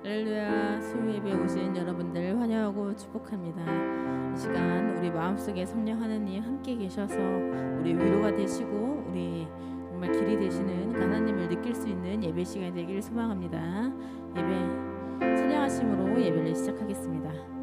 할렐루야. 수요 예배에 오신 여러분들 환영하고 축복합니다. 이 시간 우리 마음속에 성령 하나님 함께 계셔서 우리 위로가 되시고 우리 정말 길이 되시는 하나님을 느낄 수 있는 예배 시간이 되길 소망합니다. 예배 찬양하심으로 예배를 시작하겠습니다.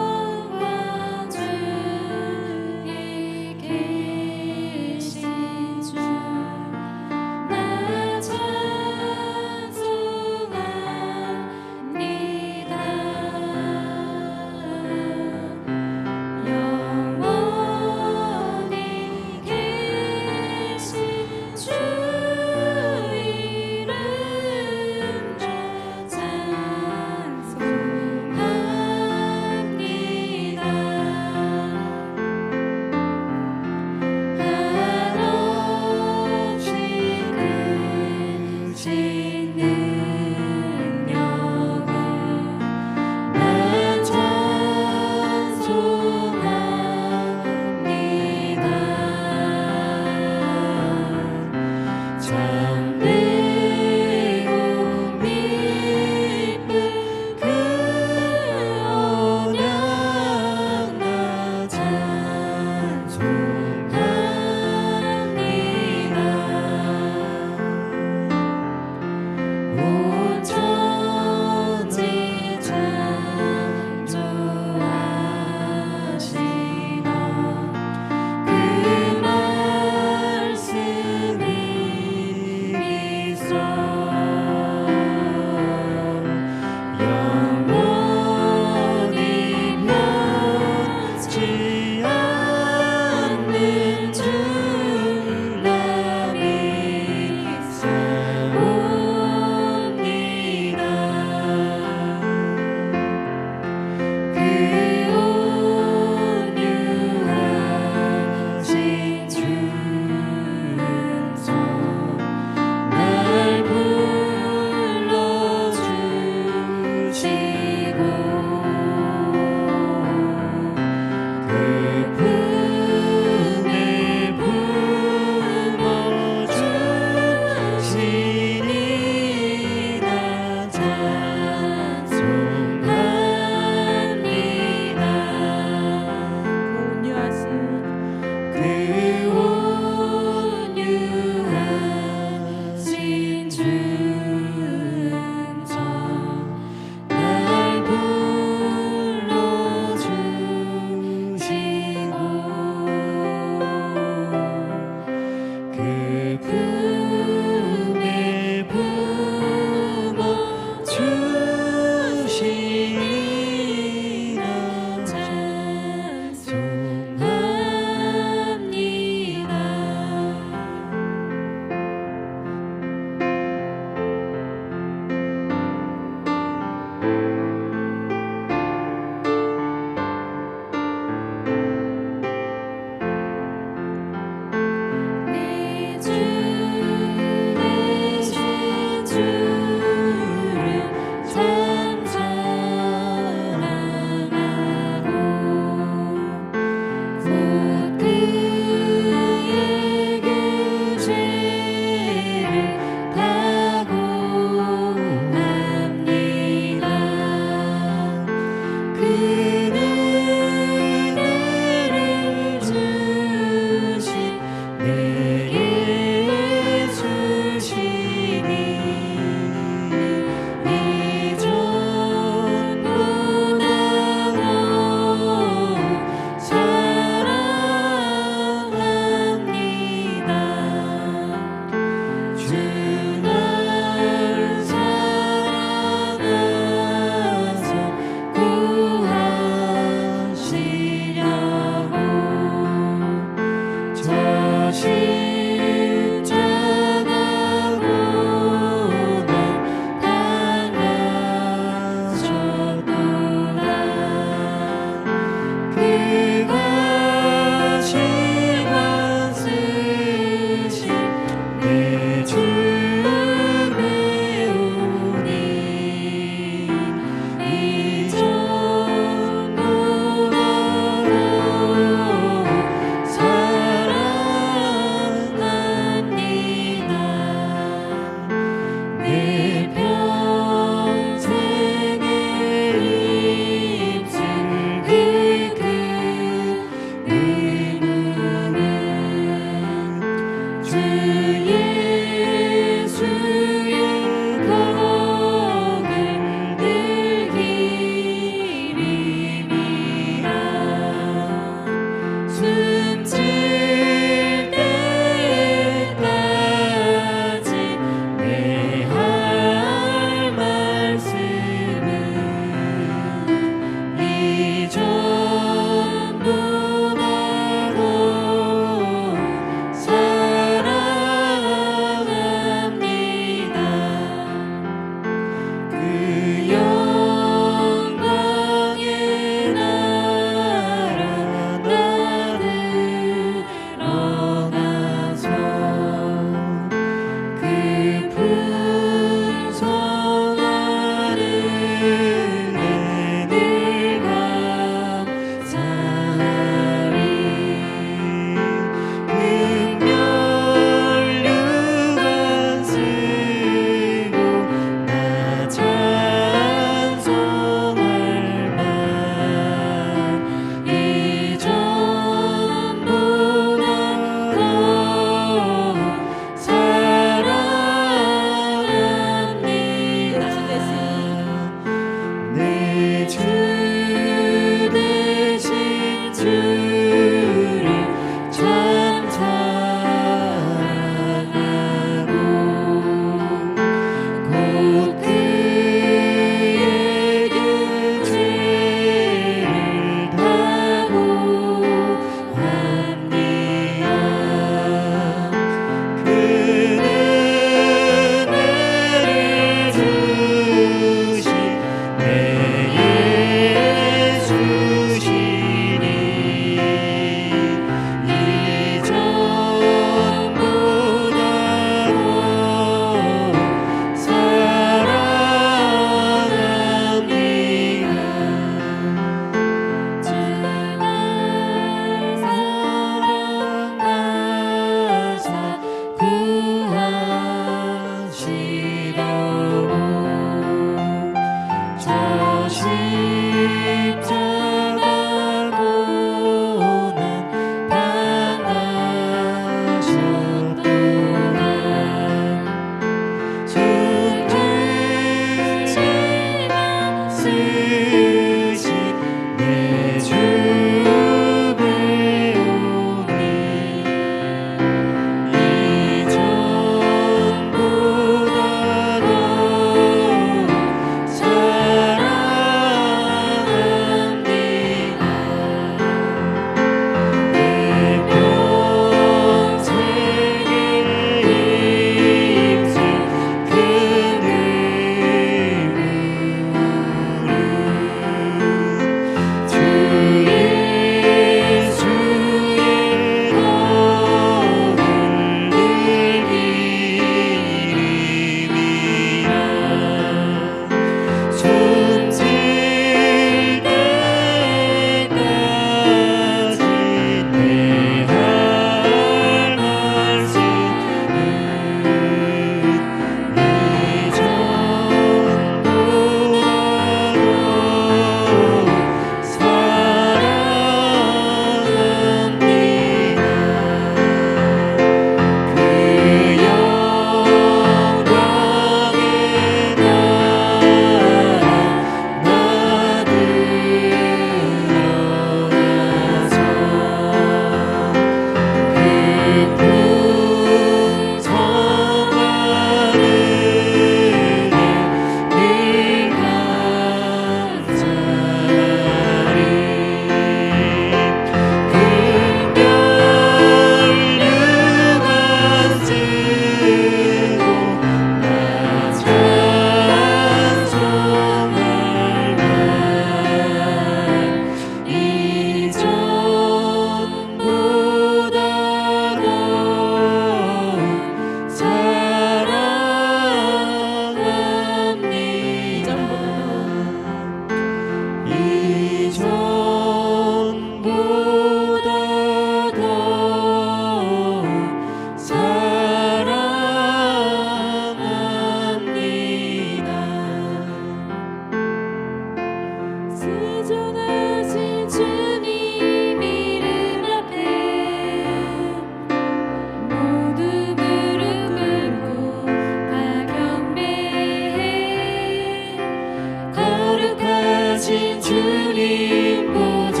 지존하신 주님 보좌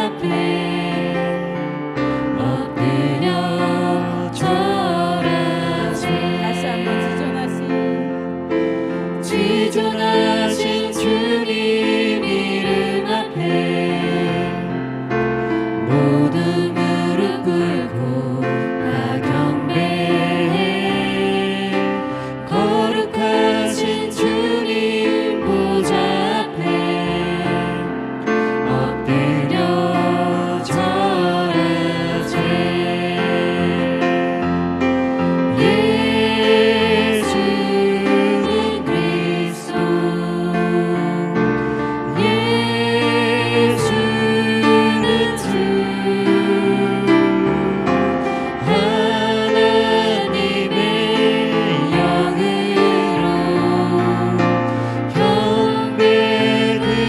앞에 엎드려 절하세. 다시 한번 지존하신 주님 이름 앞에 모두 무릎 꿇고 다 경배해. 거룩하신 주님 보좌 앞에 엎드려 절하세. 예수는 그리스도, 예수는 주, 하나님의 영으로 경배드리리.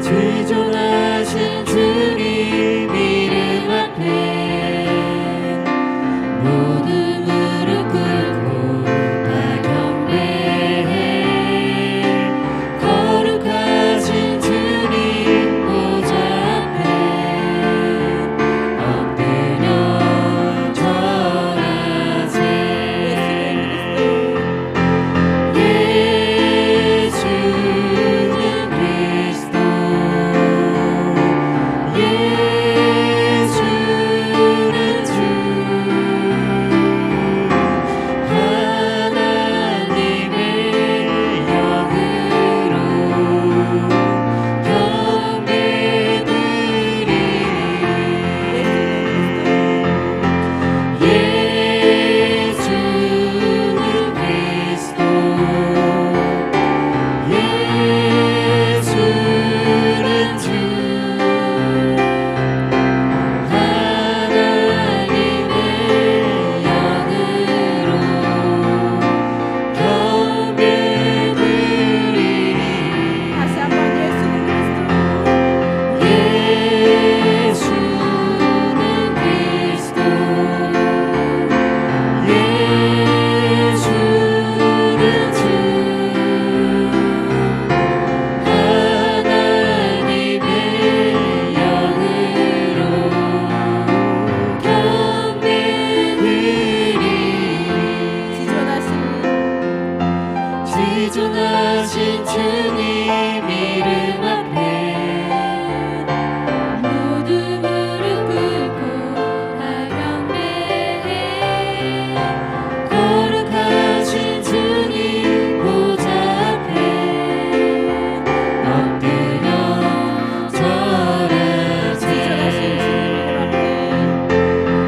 지존하신 주님 이름 앞에 모두 무릎 꿇고 다 경배해. 거룩하신 주님 보좌 앞에 엎드려 절하세. 예수는 그리스도, 예수는 주, 하나님의 영으로 경배드리리. 예수는 그리스도, 예수는 주, 하나님의 영으로 경배드리리. 다시 한번 예수는 그리스도, 예수는 주, 하나님의 영으로 경배드리리. 지존하신 주님 이름 앞에 모두 무릎 꿇고 다 경배해. 거룩하신 주님 보좌 앞에 엎드려 절하세.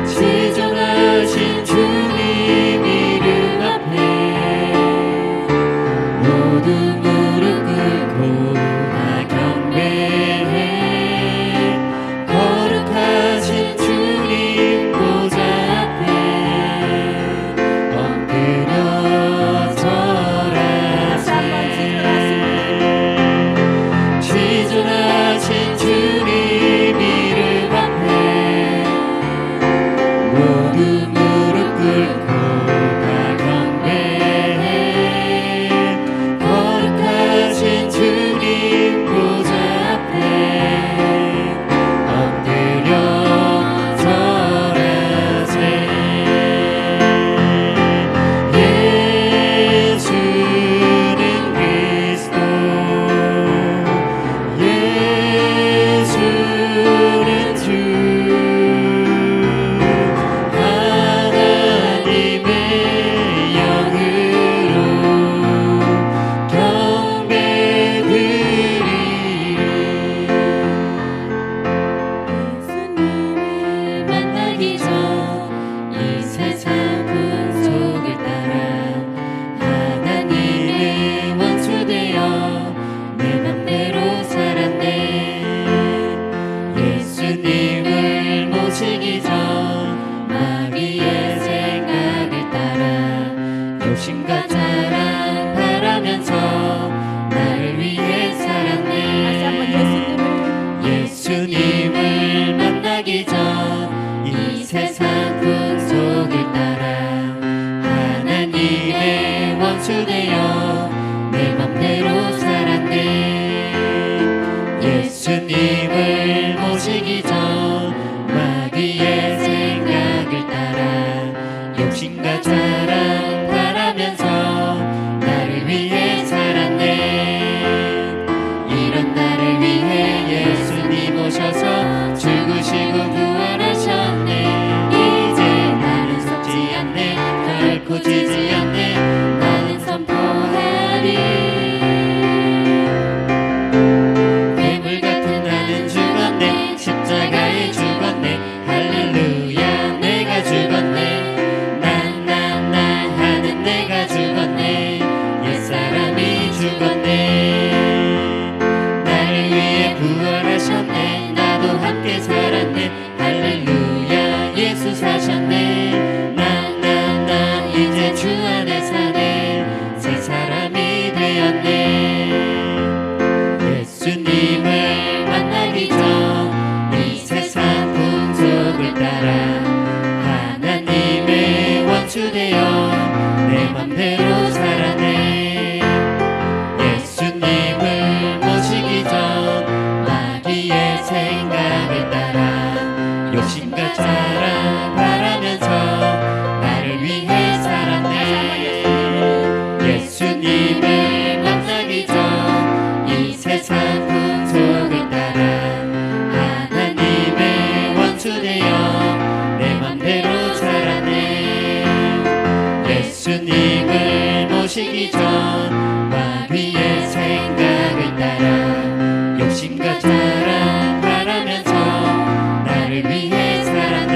지존하신 주님 이름 앞에 모두 무릎 꿇고 다 경배해. 거룩하신 주님 보좌 앞에 엎드려 절하세. 지존하신 주님 이름 앞에 모두 무릎 꿇고 다 경배해. 거룩하신 주님 보좌 앞에 엎드려 절하세. 예수는 그리스도, 예수는 주, 하나님의 영으로 경배드리리. 예수님을 만나기 전 이 세상 풍속을 따라 하나님의 원수 되어 내 맘대로 살았네. 예수님을 모시기 전 마귀의 생각을 따라 욕심과 자랑 바라면서 나를 위해 살았네. 다시 한번 예수님을 만나기 전 이 세상 풍속을 따라 하나님의 원수 되어 예수님을 모시기 전 마귀의 생각을 따라 욕심과 자랑 바라면서 나를 위해 살았네. 이런 나를 위해 예수님 오셔서 죽으시고 부활하셨네. 이제 나는 속지 않네. 결코 지지 않네. 나는 선포하리. 괴물 같은 나는 죽었네. 십자가에 죽었네. 할렐루야 내가 죽었네. 나 하는 내가 죽었네. 옛사람이 죽었네. 나를 위해 부활하셨네. 나도 함께 살았네. 할렐루야 예수 사셨네. 나 이제 주 안에 사네. 새 사람이 되었네. 예수님을 만나기 전 이 세상 풍속을 따라 하나님의 원수 되어 내 맘대로 살았네. 예수님을 모시기 전 마귀의 생각을 따라 욕심과 자랑 바라면서 나를 위해 살았네. 예수님을 만나기 전 이 세상 풍속을 따라 하나님의 원수 되어 내 맘대로 살았네. 예수님을 모시기 전 마귀의 생각을 따라 욕심과 자랑 바라면서 나를 위해 살았네.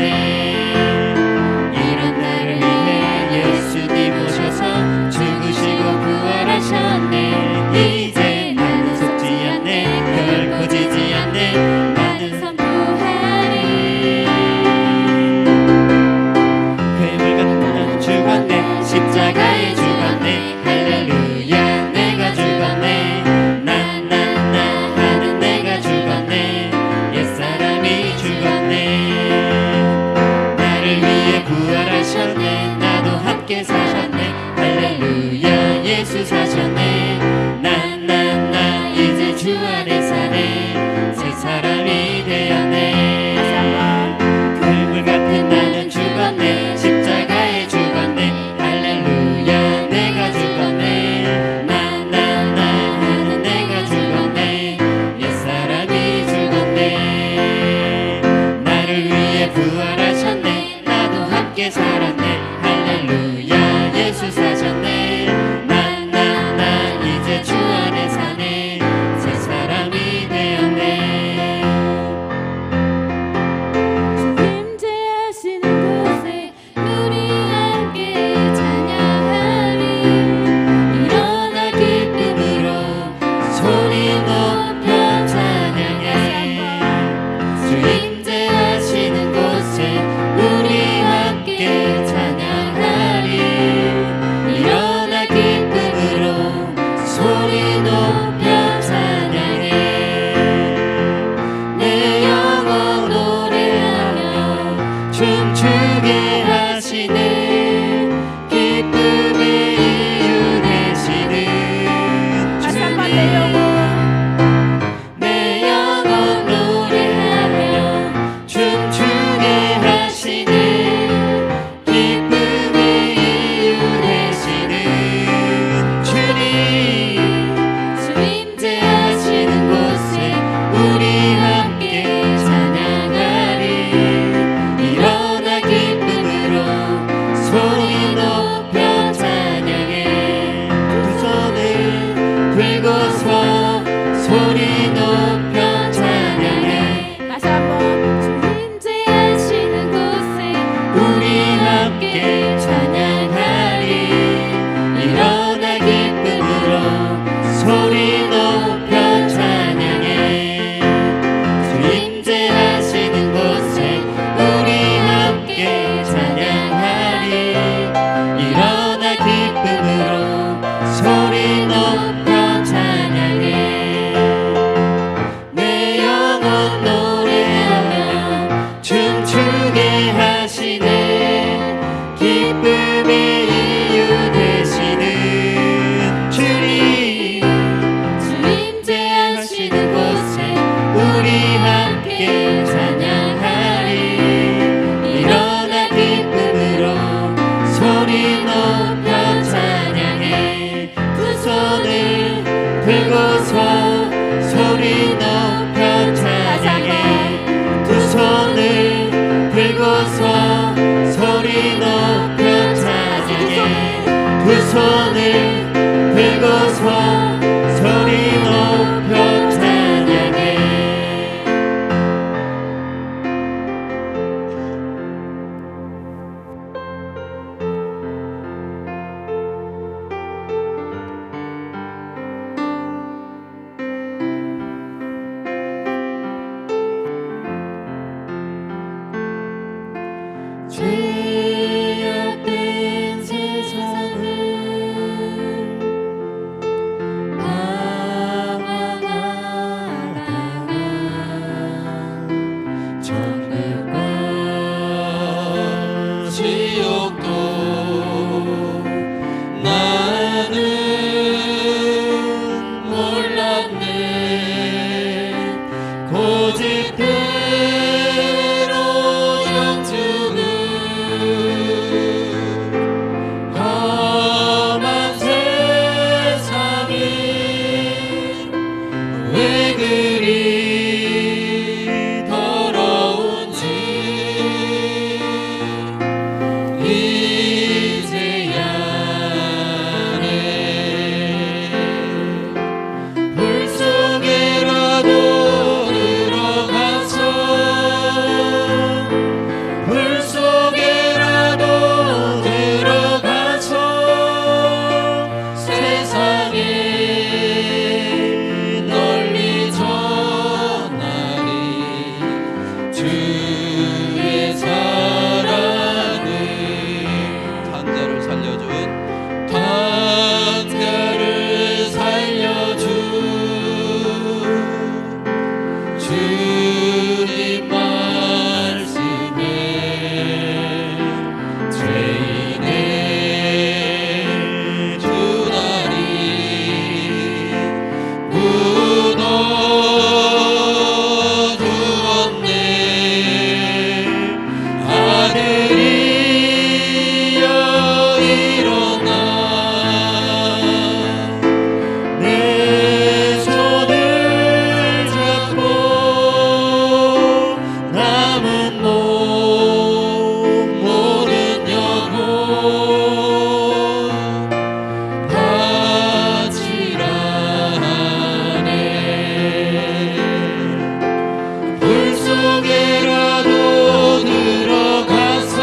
이런 나를 위해 예수님 오셔서 죽으시고 부활하셨네. 이제 나는 속지 않네. 결코 지지 않네. 나는 선포하리. 괴물 같은 나는 죽었네. 십자가에 죽었네. 할렐루야 내가 죽었네. 나 하는 내가 죽었네. 옛사람이 죽었네. 나를 위해 부활하셨네. 나도 함께 사셨네. 할렐루야 예수 사셨네. 나 이제 주 안에 사네. 새 사람이 되었네. 다시 한번. 괴물 같은 나는 죽었네. 십자가에 죽었네. 할렐루야 내가 죽었네. 나 하는 내가 죽었네. 옛사람이 죽었네. 나를 위해 부활하셨네. 나도 함께 살았네. 할렐루야 예수 사셨네. 나 이제 주 안에 손을 들고서 소리 높여 찬양해. 죄악된 세상을 방황하다가 천국과 지옥도 나는 몰랐네. 고집대로 영주는 험한 세상이 왜 그리 더러운지 이제야 아네. 불 속에라도 들어가서 불 속에라도 들어가서 세상에 널리 전하리 주의 사랑을. 탕자를 살려준 주님 말씀에 죄인의 주다리 묻어주었네. 아들이여 일어나 내 손을 잡고 남은 몸 모든 영혼 바치라 하네. 불 속에라도 들어가서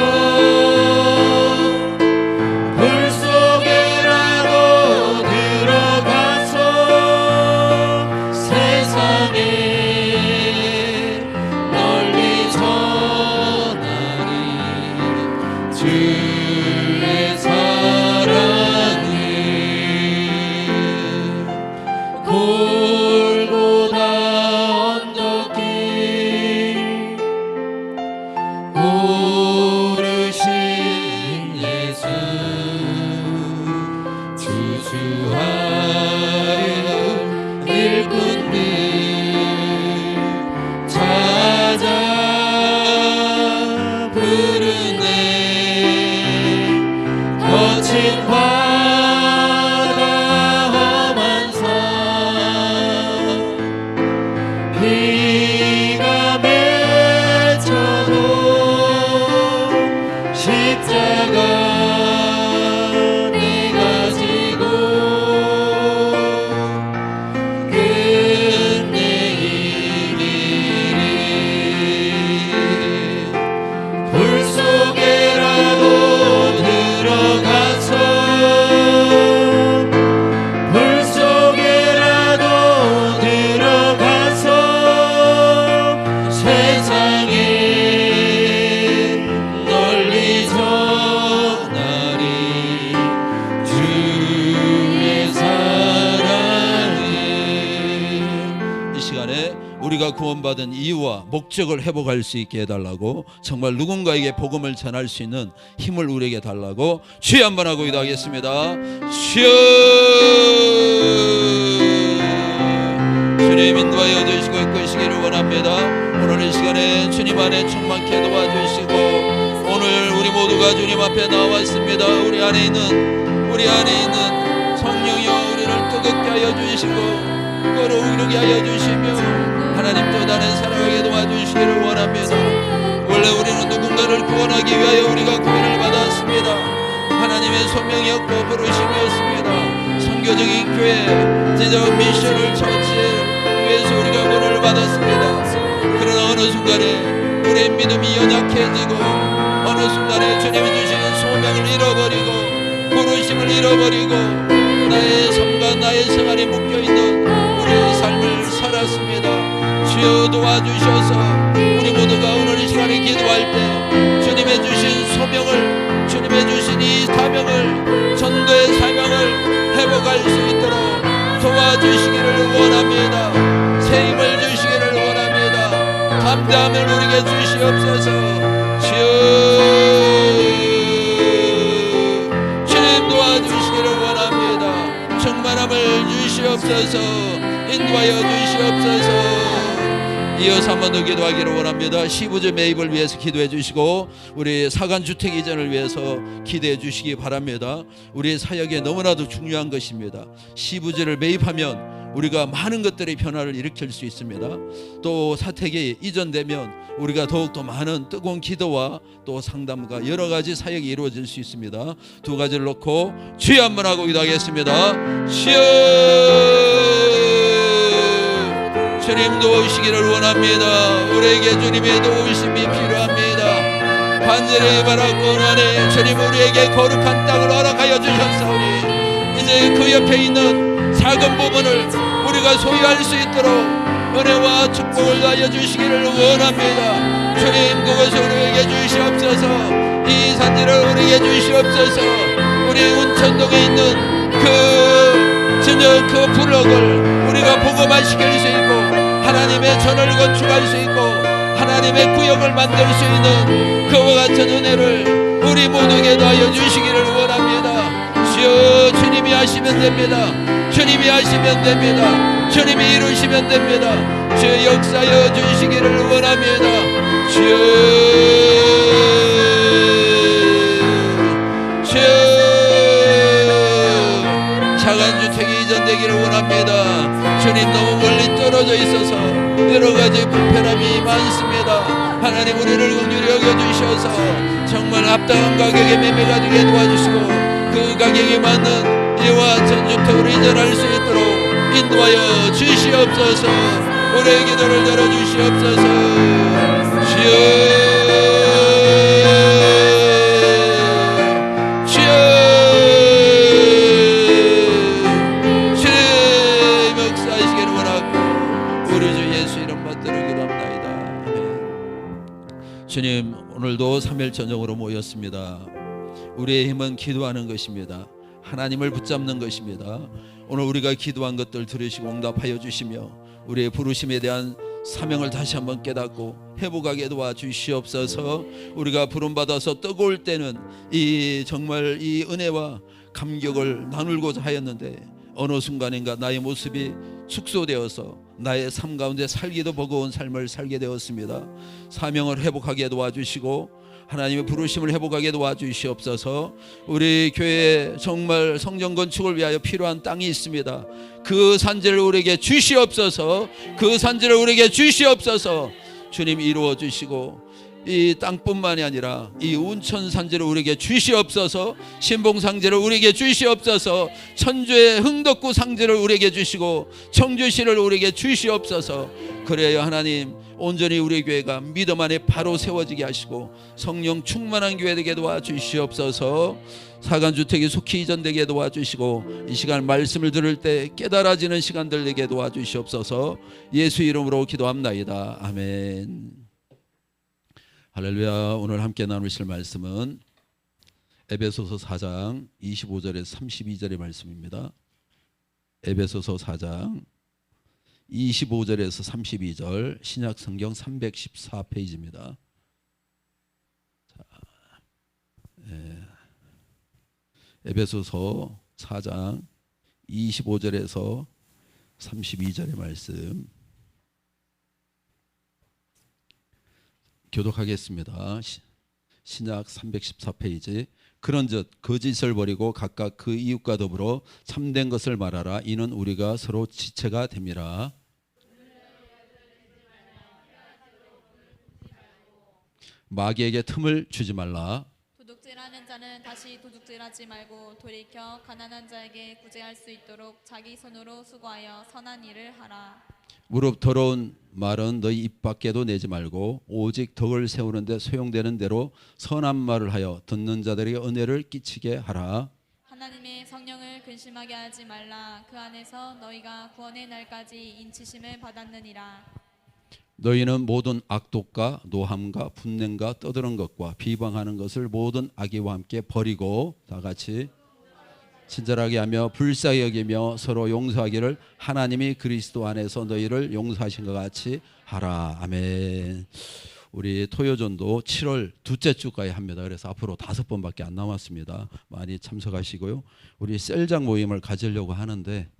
불 속에라도 들어가서 세상에 널리 전하리 주의 사랑을. 골고다 언덕길 오르신 예수 주주하는 일꾼들 찾아 부르네. 거친 바다 험한 산 비가 맺혀도 십자가 네가 지고 끝내 이기리. 불 속에라도 들어가서 불 속에라도 들어가서 세상에 널리 전하리 주의 사랑을. 이 시간에 우리가 구원받은 이유와 목적을 회복할 수 있게 해달라고, 정말 누군가에게 복음을 전할 수 있는 힘을 우리에게 달라고 주여 한번 하고 기도하겠습니다. 주여, 주님 인도하여 주시고 이끄시기를 원합니다. 오늘 이 시간에 주님 안에 충만케 도와주시고, 오늘 우리 모두가 주님 앞에 나왔습니다. 우리 안에 있는 성령이여 우리를 뜨겁게 하여 주시고 끌어오르게 하여 주시며 하나님 또 다른 사랑하게 도와주시기를 원합니다. 원래 우리는 누군가를 구원하기 위하여 우리가 구원을 받았습니다. 하나님의 소명이었고 부르심이었고 영적인 교회 제적 미션을 처치를 위해서 우리가 문을 받았습니다. 그러나 어느 순간에 우리의 믿음이 연약해지고 어느 순간에 주님이 주신 소명을 잃어버리고 부르심을 잃어버리고 나의 삶과 나의 생활에 묶여있는 우리의 삶을 살았습니다. 주여 도와주셔서 우리 모두가 오늘 이 시간에 기도할 때 주님의 주신 소명을 주님의 주신 이 사명을 전도의 사명을 회복할 수 있도록 도와주시기를 원합니다. 새 힘을 주시기를 원합니다. 감당함을 우리에게 주시옵소서. 주님 도와주시기를 원합니다. 충만함을 주시옵소서. 인도하여 주시옵소서. 이어서 한 번 더 기도하기를 원합니다. 시부제 매입을 위해서 기도해 주시고 우리 사간주택 이전을 위해서 기도해 주시기 바랍니다. 우리의 사역에 너무나도 중요한 것입니다. 시부제를 매입하면 우리가 많은 것들의 변화를 일으킬 수 있습니다. 또 사택이 이전되면 우리가 더욱더 많은 뜨거운 기도와 또 상담과 여러 가지 사역이 이루어질 수 있습니다. 두 가지를 놓고 주여 한번 하고 기도하겠습니다. 주여 주님 도우시기를 원합니다. 우리에게 주님의 도우심이 필요합니다. 간절히 바라고 원하네. 주님 우리에게 거룩한 땅을 허락하여 주셨사오니 이제 그 옆에 있는 작은 부분을 우리가 소유할 수 있도록 은혜와 축복을 더하여 주시기를 원합니다. 주님 그것을 우리에게 주시옵소서. 이 산지를 우리에게 주시옵소서. 우리 운천동에 있는 그 블록을 우리가 복음화시킬 수 있고 하나님의 전을 건축할 수 있고 하나님의 구역을 만들 수 있는 그와 같은 은혜를 우리 모두에게 더하여 주시기를 원합니다. 주여 주님이 하시면 됩니다. 주님이 하시면 됩니다. 주님이 이루시면 됩니다. 주여 역사여 주시기를 원합니다. 주여 자간주택이 이전되기를 원합니다. 주님 너무 멀리 떨어져 있어서 여러 가지 불편함이 많습니다. 하나님 우리를 긍휼히 여겨주셔서 정말 합당한 가격에 매매가 되게 도와주시고 그 가격에 맞는 이와 전주택으로 이전할 수 있도록 인도하여 주시옵소서. 우리의 기도를 들어주시옵소서. 주여 주님 오늘도 3일 저녁으로 모였습니다. 우리의 힘은 기도하는 것입니다. 하나님을 붙잡는 것입니다. 오늘 우리가 기도한 것들 들으시고 응답하여 주시며 우리의 부르심에 대한 사명을 다시 한번 깨닫고 회복하게 도와주시옵소서. 우리가 부름받아서 뜨거울 때는 정말 이 은혜와 감격을 나누고자 하였는데 어느 순간인가 나의 모습이 축소되어서 나의 삶 가운데 살기도 버거운 삶을 살게 되었습니다. 사명을 회복하게 도와주시고 하나님의 부르심을 회복하게 도와주시옵소서. 우리 교회에 정말 성전 건축을 위하여 필요한 땅이 있습니다. 그 산지를 우리에게 주시옵소서. 그 산지를 우리에게 주시옵소서. 주님 이루어 주시고 이 땅뿐만이 아니라 이 운천 산지를 우리에게 주시옵소서. 신봉 상지를 우리에게 주시옵소서. 천주의 흥덕구 상지를 우리에게 주시고 청주시를 우리에게 주시옵소서. 그래야 하나님 온전히 우리 교회가 믿음 안에 바로 세워지게 하시고 성령 충만한 교회 되게 도와주시옵소서. 사간주택이 속히 이전되게 도와주시고 이 시간 말씀을 들을 때 깨달아지는 시간들 되게 도와주시옵소서. 예수 이름으로 기도합나이다. 아멘. 할렐루야. 오늘 함께 나누실 말씀은 에베소서 4장 25절에서 32절의 말씀입니다. 에베소서 4장 25절에서 32절 신약 성경 314페이지입니다. 에베소서 4장 25절에서 32절의 말씀 교독하겠습니다. 신약 314페이지. 그런즉 거짓을 버리고 각각 그 이웃과 더불어 참된 것을 말하라. 이는 우리가 서로 지체가 됨이라. 마귀에게 틈을 주지 말라. 도둑질하는 자는 다시 도둑질하지 말고 돌이켜 가난한 자에게 구제할 수 있도록 자기 손으로 수고하여 선한 일을 하라. 무릎 더러운 말은 너희 입 밖에도 내지 말고 오직 덕을 세우는데 소용되는 대로 선한 말을 하여 듣는 자들에게 은혜를 끼치게 하라. 하나님의 성령을 근심하게 하지 말라. 그 안에서 너희가 구원의 날까지 인치심을 받았느니라. 너희는 모든 악독과 노함과 분냄과 떠드는 것과 비방하는 것을 모든 악의와 함께 버리고 다 같이 친절하게 하며 불쌍히 여기며 서로 용서하기를 하나님이 그리스도 안에서 너희를 용서하신 것 같이 하라. 아멘. 우리 토요전도 7월 둘째 주까지 합니다. 그래서 앞으로 5번밖에 안 남았습니다. 많이 참석하시고요. 우리 셀장 모임을 가지려고 하는데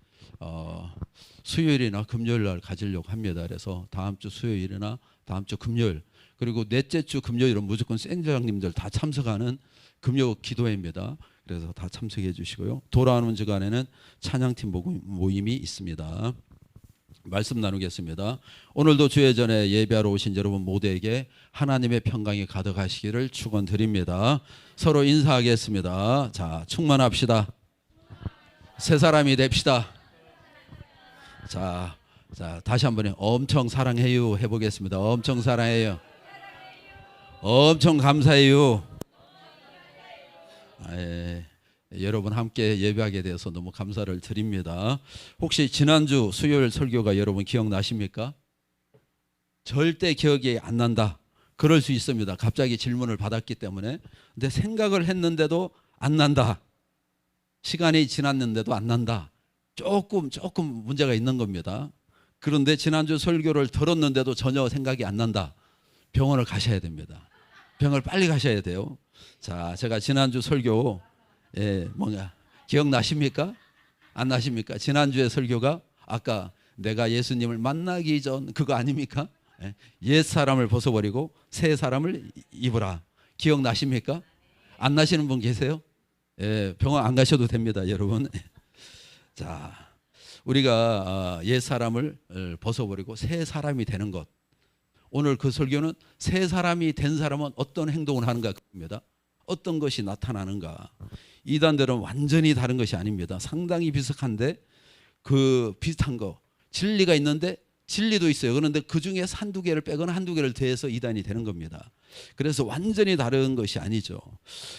수요일이나 금요일 날 가지려고 합니다. 그래서 다음 주 수요일이나 다음 주 금요일 그리고 넷째 주 금요일은 무조건 셀장님들 다 참석하는 금요 기도회입니다. 그래서 다 참석해 주시고요. 돌아오는 주간에는 찬양팀 모임이 있습니다. 말씀 나누겠습니다. 오늘도 주의 전에 예배하러 오신 여러분 모두에게 하나님의 평강이 가득하시기를 축원드립니다. 서로 인사하겠습니다. 자, 충만합시다. 새 사람이 됩시다. 자, 다시 한번 엄청 사랑해요 해보겠습니다. 엄청 사랑해요. 엄청 감사해요. 여러분 함께 예배하게 돼서 너무 감사를 드립니다. 혹시 지난주 수요일 설교가 여러분 기억나십니까? 절대 기억이 안 난다. 그럴 수 있습니다. 갑자기 질문을 받았기 때문에. 근데 생각을 했는데도 안 난다. 시간이 지났는데도 안 난다. 조금 문제가 있는 겁니다. 그런데 지난주 설교를 들었는데도 전혀 생각이 안 난다. 병원을 가셔야 됩니다. 병원을 빨리 가셔야 돼요. 자, 제가 지난주 설교 뭔가 기억나십니까? 안 나십니까? 지난주에 설교가 아까 내가 예수님을 만나기 전 그거 아닙니까? 옛 사람을 벗어버리고 새 사람을 입으라. 기억나십니까? 안 나시는 분 계세요? 병원 안 가셔도 됩니다, 여러분. 자, 우리가 옛 사람을 벗어버리고 새 사람이 되는 것. 오늘 그 설교는 새 사람이 된 사람은 어떤 행동을 하는가 입니다. 어떤 것이 나타나는가. 이단들은 완전히 다른 것이 아닙니다. 상당히 비슷한데 그 비슷한 거 진리가 있는데 진리도 있어요. 그런데 그중에 한두 개를 빼거나 한두 개를 더해서 이단이 되는 겁니다. 그래서 완전히 다른 것이 아니죠.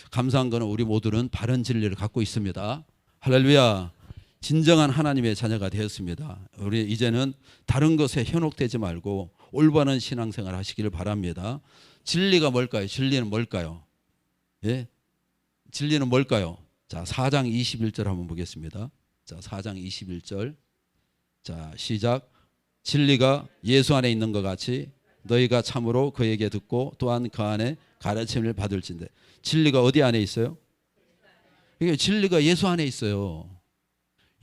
감사한 거는 우리 모두는 바른 진리를 갖고 있습니다. 할렐루야. 진정한 하나님의 자녀가 되었습니다. 우리 이제는 다른 것에 현혹되지 말고 올바른 신앙생활 하시기를 바랍니다. 진리가 뭘까요? 진리는 뭘까요? 예? 진리는 뭘까요? 자, 4장 21절 한번 보겠습니다. 자, 4장 21절. 자, 시작. 진리가 예수 안에 있는 것 같이 너희가 참으로 그에게 듣고 또한 그 안에 가르침을 받을진대. 진리가 어디 안에 있어요? 이게 진리가 예수 안에 있어요.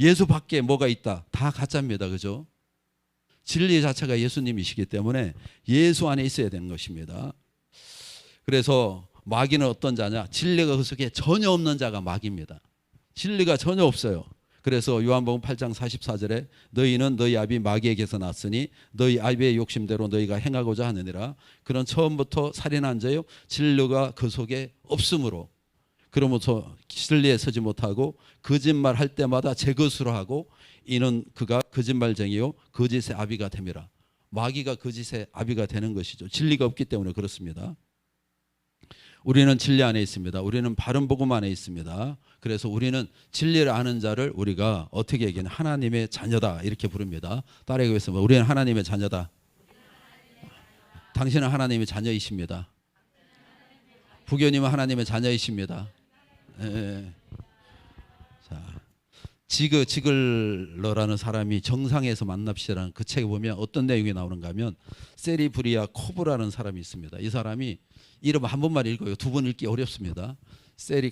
예수 밖에 뭐가 있다? 다 가짜입니다. 그죠? 진리 자체가 예수님이시기 때문에 예수 안에 있어야 되는 것입니다. 그래서 마귀는 어떤 자냐? 진리가 그 속에 전혀 없는 자가 마귀입니다. 진리가 전혀 없어요. 그래서 요한복음 8장 44절에 너희는 너희 아비 마귀에게서 났으니 너희 아비의 욕심대로 너희가 행하고자 하느니라. 그런 처음부터 살인한 자요 진리가 그 속에 없으므로 그러면서 진리에 서지 못하고 거짓말 할 때마다 제 것으로 하고 이는 그가 거짓말쟁이요 거짓의 아비가 됨이라. 마귀가 거짓의 아비가 되는 것이죠. 진리가 없기 때문에 그렇습니다. 우리는 진리 안에 있습니다. 우리는 바른 복음 안에 있습니다. 그래서 우리는 진리를 아는 자를 우리가 어떻게 얘기하냐? 하나님의 자녀다 이렇게 부릅니다. 따라해보겠습니다. 우리는 하나님의 자녀다. 당신은 하나님의 자녀이십니다. 부교님은 하나님의 자녀이십니다. 자, 지글러라는 사람이 정상에서 만납시다라는 그 책에 보면 어떤 내용이 나오는가 하면 세리브리아 코브라는 사람이 있습니다. 이 사람이 이름 한 번만 읽어요. 두 번 읽기 어렵습니다. 세리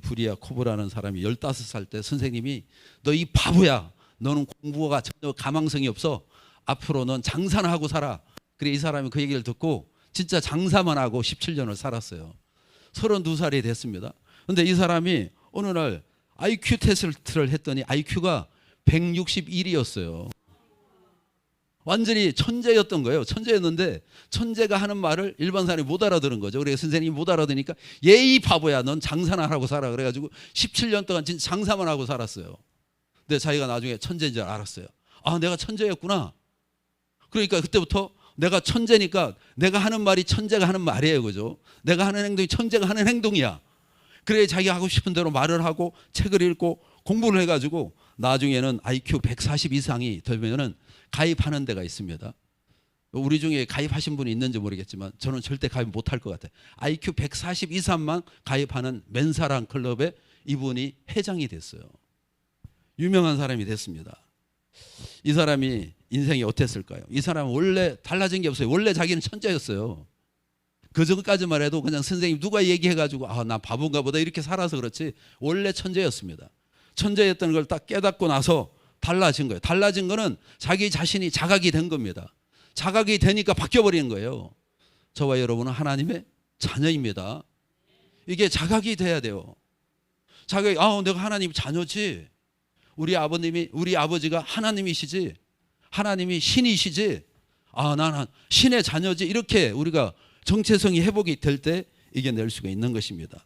브리아 코브라는 사람이 15살 때 선생님이 너 이 바보야. 너는 공부가 전혀 가망성이 없어. 앞으로 넌 장사나 하고 살아. 그래 이 사람이 그 얘기를 듣고 진짜 장사만 하고 17년을 살았어요. 32살이 됐습니다. 그런데 이 사람이 어느 날 IQ 테스트를 했더니 IQ가 161이었어요. 완전히 천재였던 거예요. 천재였는데 천재가 하는 말을 일반 사람이 못 알아들은 거죠. 그래서 선생님이 못 알아들으니까 예의 바보야, 넌 장사나 하고 살아. 그래가지고 17년 동안 진짜 장사만 하고 살았어요. 근데 자기가 나중에 천재인 줄 알았어요. 아, 내가 천재였구나. 그러니까 그때부터 내가 천재니까 내가 하는 말이 천재가 하는 말이에요. 그죠? 내가 하는 행동이 천재가 하는 행동이야. 그래 자기가 하고 싶은 대로 말을 하고 책을 읽고 공부를 해가지고 나중에는 IQ 140 이상이 되면은 가입하는 데가 있습니다. 우리 중에 가입하신 분이 있는지 모르겠지만 저는 절대 가입 못할 것 같아요. IQ 140 이상만 가입하는 맨사랑 클럽에 이분이 회장이 됐어요. 유명한 사람이 됐습니다. 이 사람이 인생이 어땠을까요? 이 사람은 원래 달라진 게 없어요. 원래 자기는 천재였어요. 그 전까지만 해도 그냥 선생님 누가 얘기해가지고 아, 나 바본가 보다 이렇게 살아서 그렇지 원래 천재였습니다. 천재였던 걸 딱 깨닫고 나서 달라진 거예요. 달라진 거는 자기 자신이 자각이 된 겁니다. 자각이 되니까 바뀌어버리는 거예요. 저와 여러분은 하나님의 자녀입니다. 이게 자각이 돼야 돼요. 자각이 내가 하나님 자녀지. 우리 아버님이 우리 아버지가 하나님이시지. 하나님이 신이시지. 나는 신의 자녀지. 이렇게 우리가 정체성이 회복이 될 때 이겨낼 수가 있는 것입니다.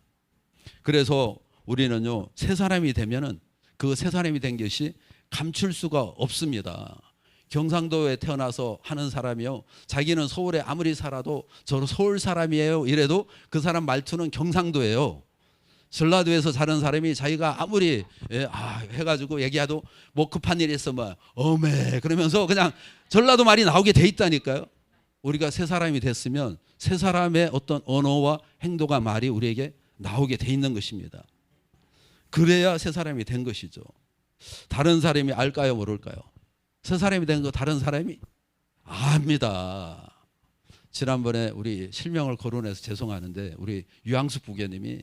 그래서 우리는요 새 사람이 되면은 그 새 사람이 된 것이 감출 수가 없습니다. 경상도에 태어나서 하는 사람이요 자기는 서울에 아무리 살아도 저는 서울 사람이에요 이래도 그 사람 말투는 경상도예요. 전라도에서 자란 사람이 자기가 아무리 해가지고 얘기해도 뭐 급한 일이 있어 뭐 어메 그러면서 그냥 전라도 말이 나오게 돼 있다니까요. 우리가 새 사람이 됐으면 새 사람의 어떤 언어와 행동과 말이 우리에게 나오게 돼 있는 것입니다. 그래야 새 사람이 된 것이죠. 다른 사람이 알까요 모를까요? 새 사람이 된 거 다른 사람이 압니다. 지난번에 우리 실명을 거론해서 죄송하는데 우리 유양숙 부교님이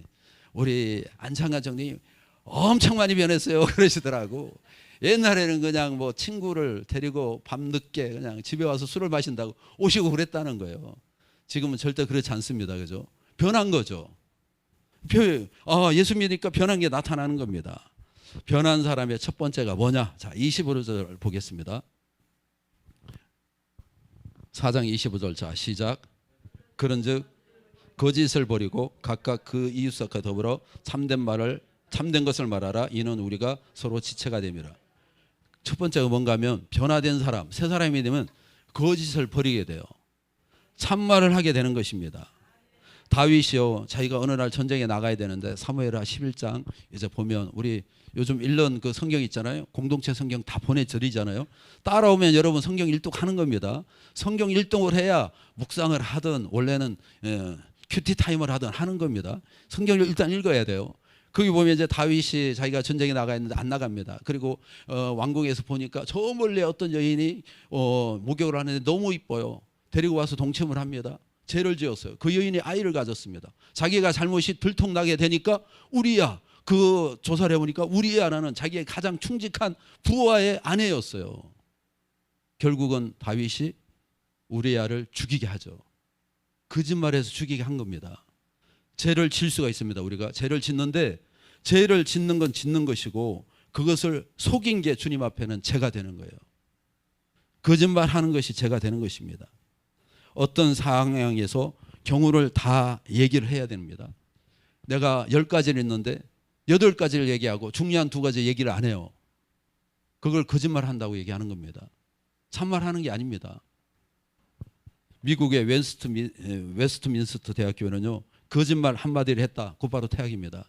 우리 안창관 장님 엄청 많이 변했어요 그러시더라고. 옛날에는 그냥 뭐 친구를 데리고 밤늦게 그냥 집에 와서 술을 마신다고 오시고 그랬다는 거예요. 지금은 절대 그렇지 않습니다. 그죠? 변한 거죠. 예수 믿으니까 변한 게 나타나는 겁니다. 변한 사람의 첫 번째가 뭐냐? 자, 25절 보겠습니다. 4장 25절 자 시작. 그런즉 거짓을 버리고 각각 그 이웃과 더불어 참된 것을 말하라. 이는 우리가 서로 지체가 됨이라. 첫 번째가 뭔가 하면 변화된 사람, 새 사람이 되면 거짓을 버리게 돼요. 참말을 하게 되는 것입니다. 다윗이요 자기가 어느 날 전쟁에 나가야 되는데 사무엘하 11장 이제 보면 우리 요즘 읽는 그 성경 있잖아요. 공동체 성경 다 보내드리잖아요. 따라오면 여러분 성경 일독하는 겁니다. 성경 일독을 해야 묵상을 하든 원래는 큐티 타임을 하든 하는 겁니다. 성경을 일단 읽어야 돼요. 거기 보면 이제 다윗이 자기가 전쟁에 나가 있는데 안 나갑니다. 그리고 왕궁에서 보니까 저 멀리 어떤 여인이 목욕을 하는데 너무 이뻐요. 데리고 와서 동침을 합니다. 죄를 지었어요. 그 여인이 아이를 가졌습니다. 자기가 잘못이 들통나게 되니까 우리야 그 조사를 해보니까 우리야라는 자기의 가장 충직한 부하의 아내였어요. 결국은 다윗이 우리야를 죽이게 하죠. 거짓말해서 죽이게 한 겁니다. 죄를 질 수가 있습니다. 우리가 죄를 짓는데 죄를 짓는 건 짓는 것이고 그것을 속인 게 주님 앞에는 죄가 되는 거예요. 거짓말하는 것이 죄가 되는 것입니다. 어떤 상황에서 경우를 다 얘기를 해야 됩니다. 내가 10가지를 있는데 8가지를 얘기하고 중요한 2가지 얘기를 안 해요. 그걸 거짓말한다고 얘기하는 겁니다. 참말하는 게 아닙니다. 미국의 웨스트민스터 대학교는요 거짓말 한마디를 했다 곧바로 퇴학입니다.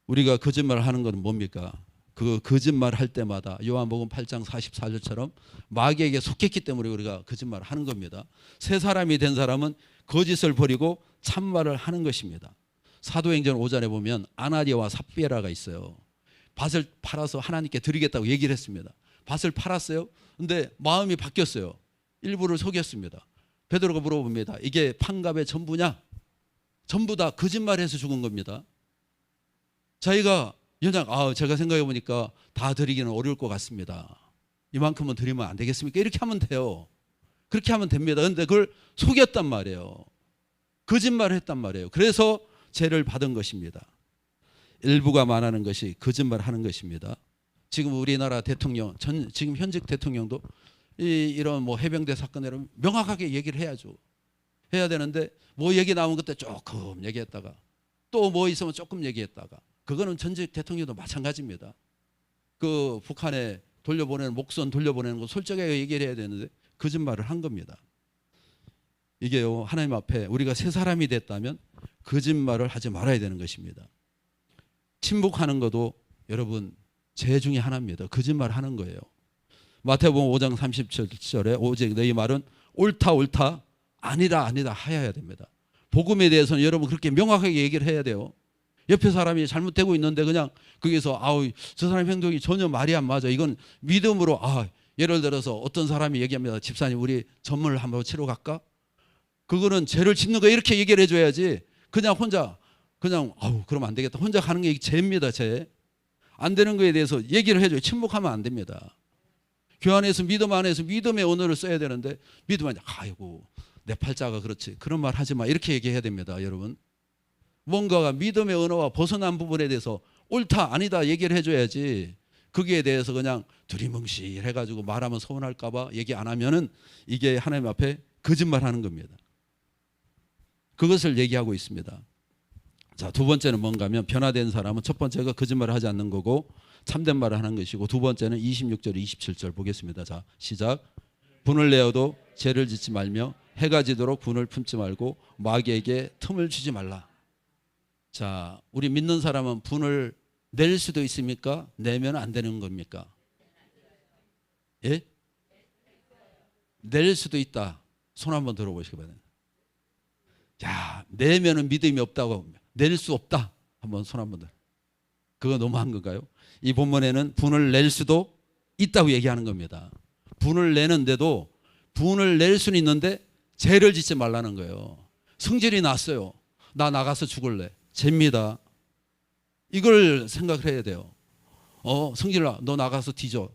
우리가 거짓말을 하는 건 뭡니까? 그 거짓말 할 때마다 요한복음 8장 44절처럼 마귀에게 속했기 때문에 우리가 거짓말을 하는 겁니다. 새 사람이 된 사람은 거짓을 버리고 참말을 하는 것입니다. 사도행전 5장에 보면 아나니아와 삽비라가 있어요. 밭을 팔아서 하나님께 드리겠다고 얘기를 했습니다. 밭을 팔았어요. 근데 마음이 바뀌었어요. 일부를 속였습니다. 베드로가 물어봅니다. 이게 판값의 전부냐? 전부 다 거짓말해서 죽은 겁니다. 자기가 그냥 제가 생각해 보니까 다 드리기는 어려울 것 같습니다. 이만큼은 드리면 안 되겠습니까? 이렇게 하면 돼요. 그렇게 하면 됩니다. 그런데 그걸 속였단 말이에요. 거짓말을 했단 말이에요. 그래서 죄를 받은 것입니다. 일부가 말하는 것이 거짓말하는 것입니다. 지금 우리나라 대통령, 지금 현직 대통령도 이런 뭐 해병대 사건을 명확하게 얘기를 해야죠. 해야 되는데 뭐 얘기 나온 그때 조금 얘기했다가 또 뭐 있으면 조금 얘기했다가, 그거는 전직 대통령도 마찬가지입니다. 그 북한에 돌려보내는, 목선 돌려보내는 거 솔직하게 얘기를 해야 되는데 거짓말을 한 겁니다. 이게요, 하나님 앞에 우리가 새 사람이 됐다면 거짓말을 하지 말아야 되는 것입니다. 침묵하는 것도 여러분 죄 중에 하나입니다. 거짓말 하는 거예요. 마태복음 5장 37절에 오직 너희 말은 옳다 옳다 아니다 아니다 하여야 됩니다. 복음에 대해서는 여러분 그렇게 명확하게 얘기를 해야 돼요. 옆에 사람이 잘못되고 있는데 그냥 거기서 아우 저 사람 행동이 전혀 말이 안 맞아, 이건 믿음으로, 예를 들어서 어떤 사람이 얘기합니다. 집사님 우리 전문을 한번 치러 갈까? 그거는 죄를 짓는 거 이렇게 얘기를 해줘야지, 그냥 혼자 그냥 그러면 안 되겠다 혼자 가는 게 죄입니다. 죄. 안 되는 거에 대해서 얘기를 해줘요. 침묵하면 안 됩니다. 교회 안에서 믿음 안에서 믿음의 언어를 써야 되는데 믿음 안에 아이고 내 팔자가 그렇지 그런 말 하지 마 이렇게 얘기해야 됩니다. 여러분 뭔가가 믿음의 언어와 벗어난 부분에 대해서 옳다 아니다 얘기를 해줘야지, 거기에 대해서 그냥 두리뭉실 해가지고 말하면 서운할까 봐 얘기 안 하면은 이게 하나님 앞에 거짓말하는 겁니다. 그것을 얘기하고 있습니다. 자, 두 번째는 뭔가 하면 변화된 사람은 첫 번째가 거짓말을 하지 않는 거고 참된 말을 하는 것이고, 두 번째는 26절 27절 보겠습니다. 자, 시작. 분을 내어도 죄를 짓지 말며 해가 지도록 분을 품지 말고 마귀에게 틈을 주지 말라. 자, 우리 믿는 사람은 분을 낼 수도 있습니까? 내면 안 되는 겁니까? 예? 낼 수도 있다. 손 한번 들어보시기 바랍니다. 야, 내면은 믿음이 없다고 낼 수 없다. 한번 손 한번 들어. 그거 너무한 건가요? 이 본문에는 분을 낼 수도 있다고 얘기하는 겁니다. 분을 내는데도 분을 낼 수는 있는데 죄를 짓지 말라는 거예요. 성질이 났어요. 나 나가서 죽을래. 죄입니다. 이걸 생각을 해야 돼요. 성질나, 너 나가서 뒤져.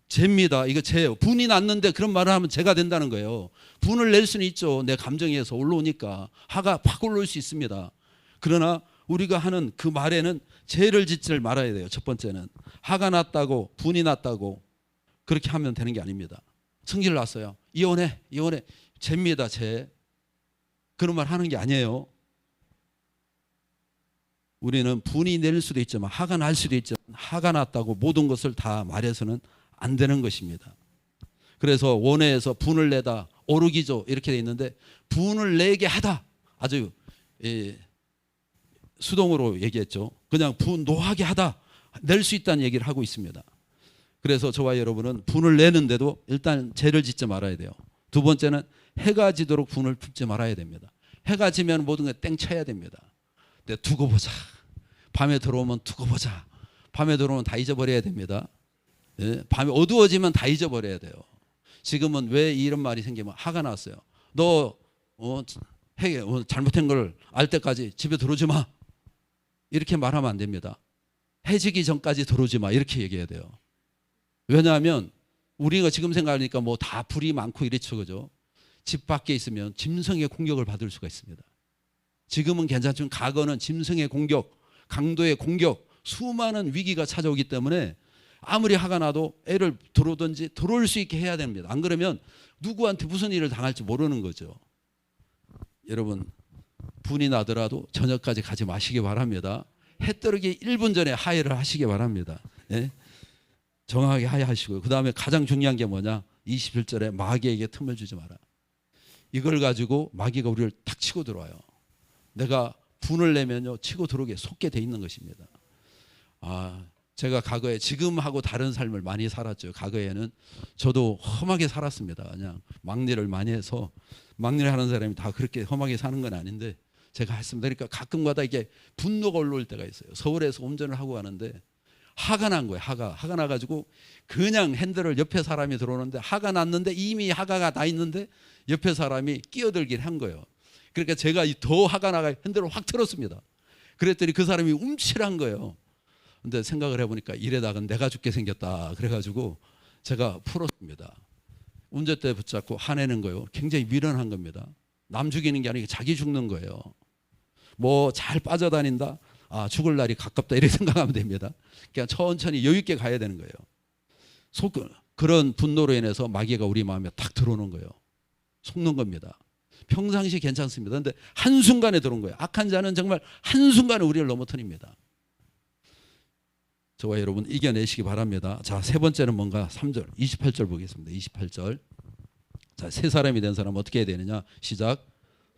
죄입니다. 이거 죄예요. 분이 났는데 그런 말을 하면 죄가 된다는 거예요. 분을 낼 수는 있죠. 내 감정에서 올라오니까 화가 팍 올라올 수 있습니다. 그러나 우리가 하는 그 말에는 죄를 짓지 말아야 돼요. 첫 번째는 화가 났다고 분이 났다고 그렇게 하면 되는 게 아닙니다. 성질 났어요. 이혼해. 죄입니다. 죄. 그런 말 하는 게 아니에요. 우리는 분이 낼 수도 있지만 화가 날 수도 있지만 화가 났다고 모든 것을 다 말해서는 안 되는 것입니다. 그래서 원어에서 분을 내다 오르기죠 이렇게 돼 있는데 분을 내게 하다 아주 수동으로 얘기했죠. 그냥 분노하게 하다, 낼 수 있다는 얘기를 하고 있습니다. 그래서 저와 여러분은 분을 내는데도 일단 죄를 짓지 말아야 돼요. 두 번째는 해가 지도록 분을 품지 말아야 됩니다. 해가 지면 모든 게 땡쳐야 됩니다. 근데 두고 보자. 밤에 들어오면 두고 보자. 밤에 들어오면 다 잊어버려야 됩니다. 예? 밤에 어두워지면 다 잊어버려야 돼요. 지금은 왜 이런 말이 생기면 화가 났어요. 너 잘못한 걸 알 때까지 집에 들어오지 마. 이렇게 말하면 안 됩니다. 해지기 전까지 들어오지 마. 이렇게 얘기해야 돼요. 왜냐하면 우리가 지금 생각하니까 뭐 다 불이 많고 이렇죠. 그죠? 집 밖에 있으면 짐승의 공격을 받을 수가 있습니다. 지금은 괜찮지만 과거는 짐승의 공격, 강도의 공격, 수많은 위기가 찾아오기 때문에 아무리 화가 나도 애를 들어오든지 들어올 수 있게 해야 됩니다. 안 그러면 누구한테 무슨 일을 당할지 모르는 거죠. 여러분 분이 나더라도 저녁까지 가지 마시기 바랍니다. 해 뜨르기 1분 전에 하해를 하시기 바랍니다. 예? 정확하게 하해하시고요. 그 다음에 가장 중요한 게 뭐냐? 21절에 마귀에게 틈을 주지 마라. 이걸 가지고 마귀가 우리를 탁 치고 들어와요. 내가 분을 내면요 치고 들어오게 속게 돼 있는 것입니다. 제가 과거에 지금하고 다른 삶을 많이 살았죠. 과거에는 저도 험하게 살았습니다. 그냥 막내를 많이 해서, 막내를 하는 사람이 다 그렇게 험하게 사는 건 아닌데 제가 했습니다. 그러니까 가끔가다 이게 분노가 올라올 때가 있어요. 서울에서 운전을 하고 가는데 화가 난 거예요. 화가 나가지고 그냥 핸들을, 옆에 사람이 들어오는데 화가 났는데 이미 화가 나 있는데 옆에 사람이 끼어들긴 한 거예요. 그러니까 제가 더 화가 나가 핸들을 확 틀었습니다. 그랬더니 그 사람이 움찔한 거예요. 근데 생각을 해보니까 이래다가 내가 죽게 생겼다. 그래가지고 제가 풀었습니다. 운전대 붙잡고 화내는 거예요. 굉장히 미련한 겁니다. 남 죽이는 게 아니고 자기 죽는 거예요. 뭐 잘 빠져다닌다, 아, 죽을 날이 가깝다 이렇게 생각하면 됩니다. 그냥 천천히 여유 있게 가야 되는 거예요. 그런 분노로 인해서 마귀가 우리 마음에 탁 들어오는 거예요. 속는 겁니다. 평상시 괜찮습니다. 그런데 한순간에 들어온 거예요. 악한 자는 정말 한순간에 우리를 넘어뜨립니다. 저와 여러분 이겨내시기 바랍니다. 자, 세 번째는 뭔가 3절 28절 보겠습니다. 28절. 자, 새 사람이 된 사람은 어떻게 해야 되느냐? 시작.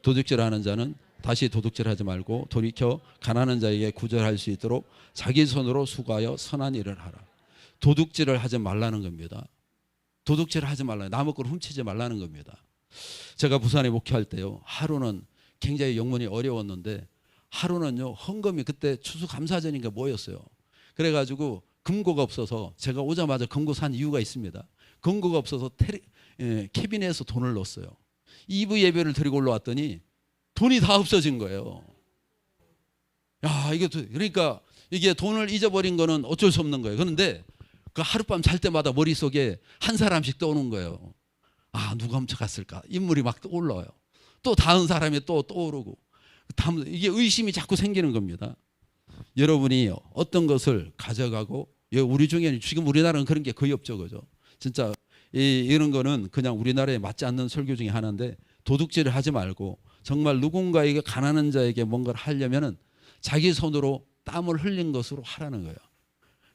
도둑질하는 자는 다시 도둑질하지 말고 돌이켜 가난한 자에게 구절할 수 있도록 자기 손으로 수고하여 선한 일을 하라. 도둑질을 하지 말라는 겁니다. 도둑질을 하지 말라. 남의 걸 훔치지 말라는 겁니다. 제가 부산에 목회할 때요, 하루는 굉장히 영문이 어려웠는데 하루는요, 헌금이 그때 추수감사절인가 뭐였어요. 그래가지고 금고가 없어서 제가 오자마자 금고 산 이유가 있습니다. 금고가 없어서 캐비넷에서 돈을 넣었어요. 2부 예배를 드리고 올라왔더니 돈이 다 없어진 거예요. 야, 그러니까 이게 돈을 잊어버린 거는 어쩔 수 없는 거예요. 그런데 그 하룻밤 잘 때마다 머릿속에 한 사람씩 떠오는 거예요. 아, 누가 훔쳐갔을까? 인물이 막 떠올라요. 또 다른 사람이 또 떠오르고. 이게 의심이 자꾸 생기는 겁니다. 여러분이 어떤 것을 가져가고, 우리 중에는 지금 우리나라는 그런 게 거의 없죠. 그죠? 진짜 이런 거는 그냥 우리나라에 맞지 않는 설교 중에 하나인데, 도둑질을 하지 말고 정말 누군가에게 가난한 자에게 뭔가를 하려면은 자기 손으로 땀을 흘린 것으로 하라는 거예요.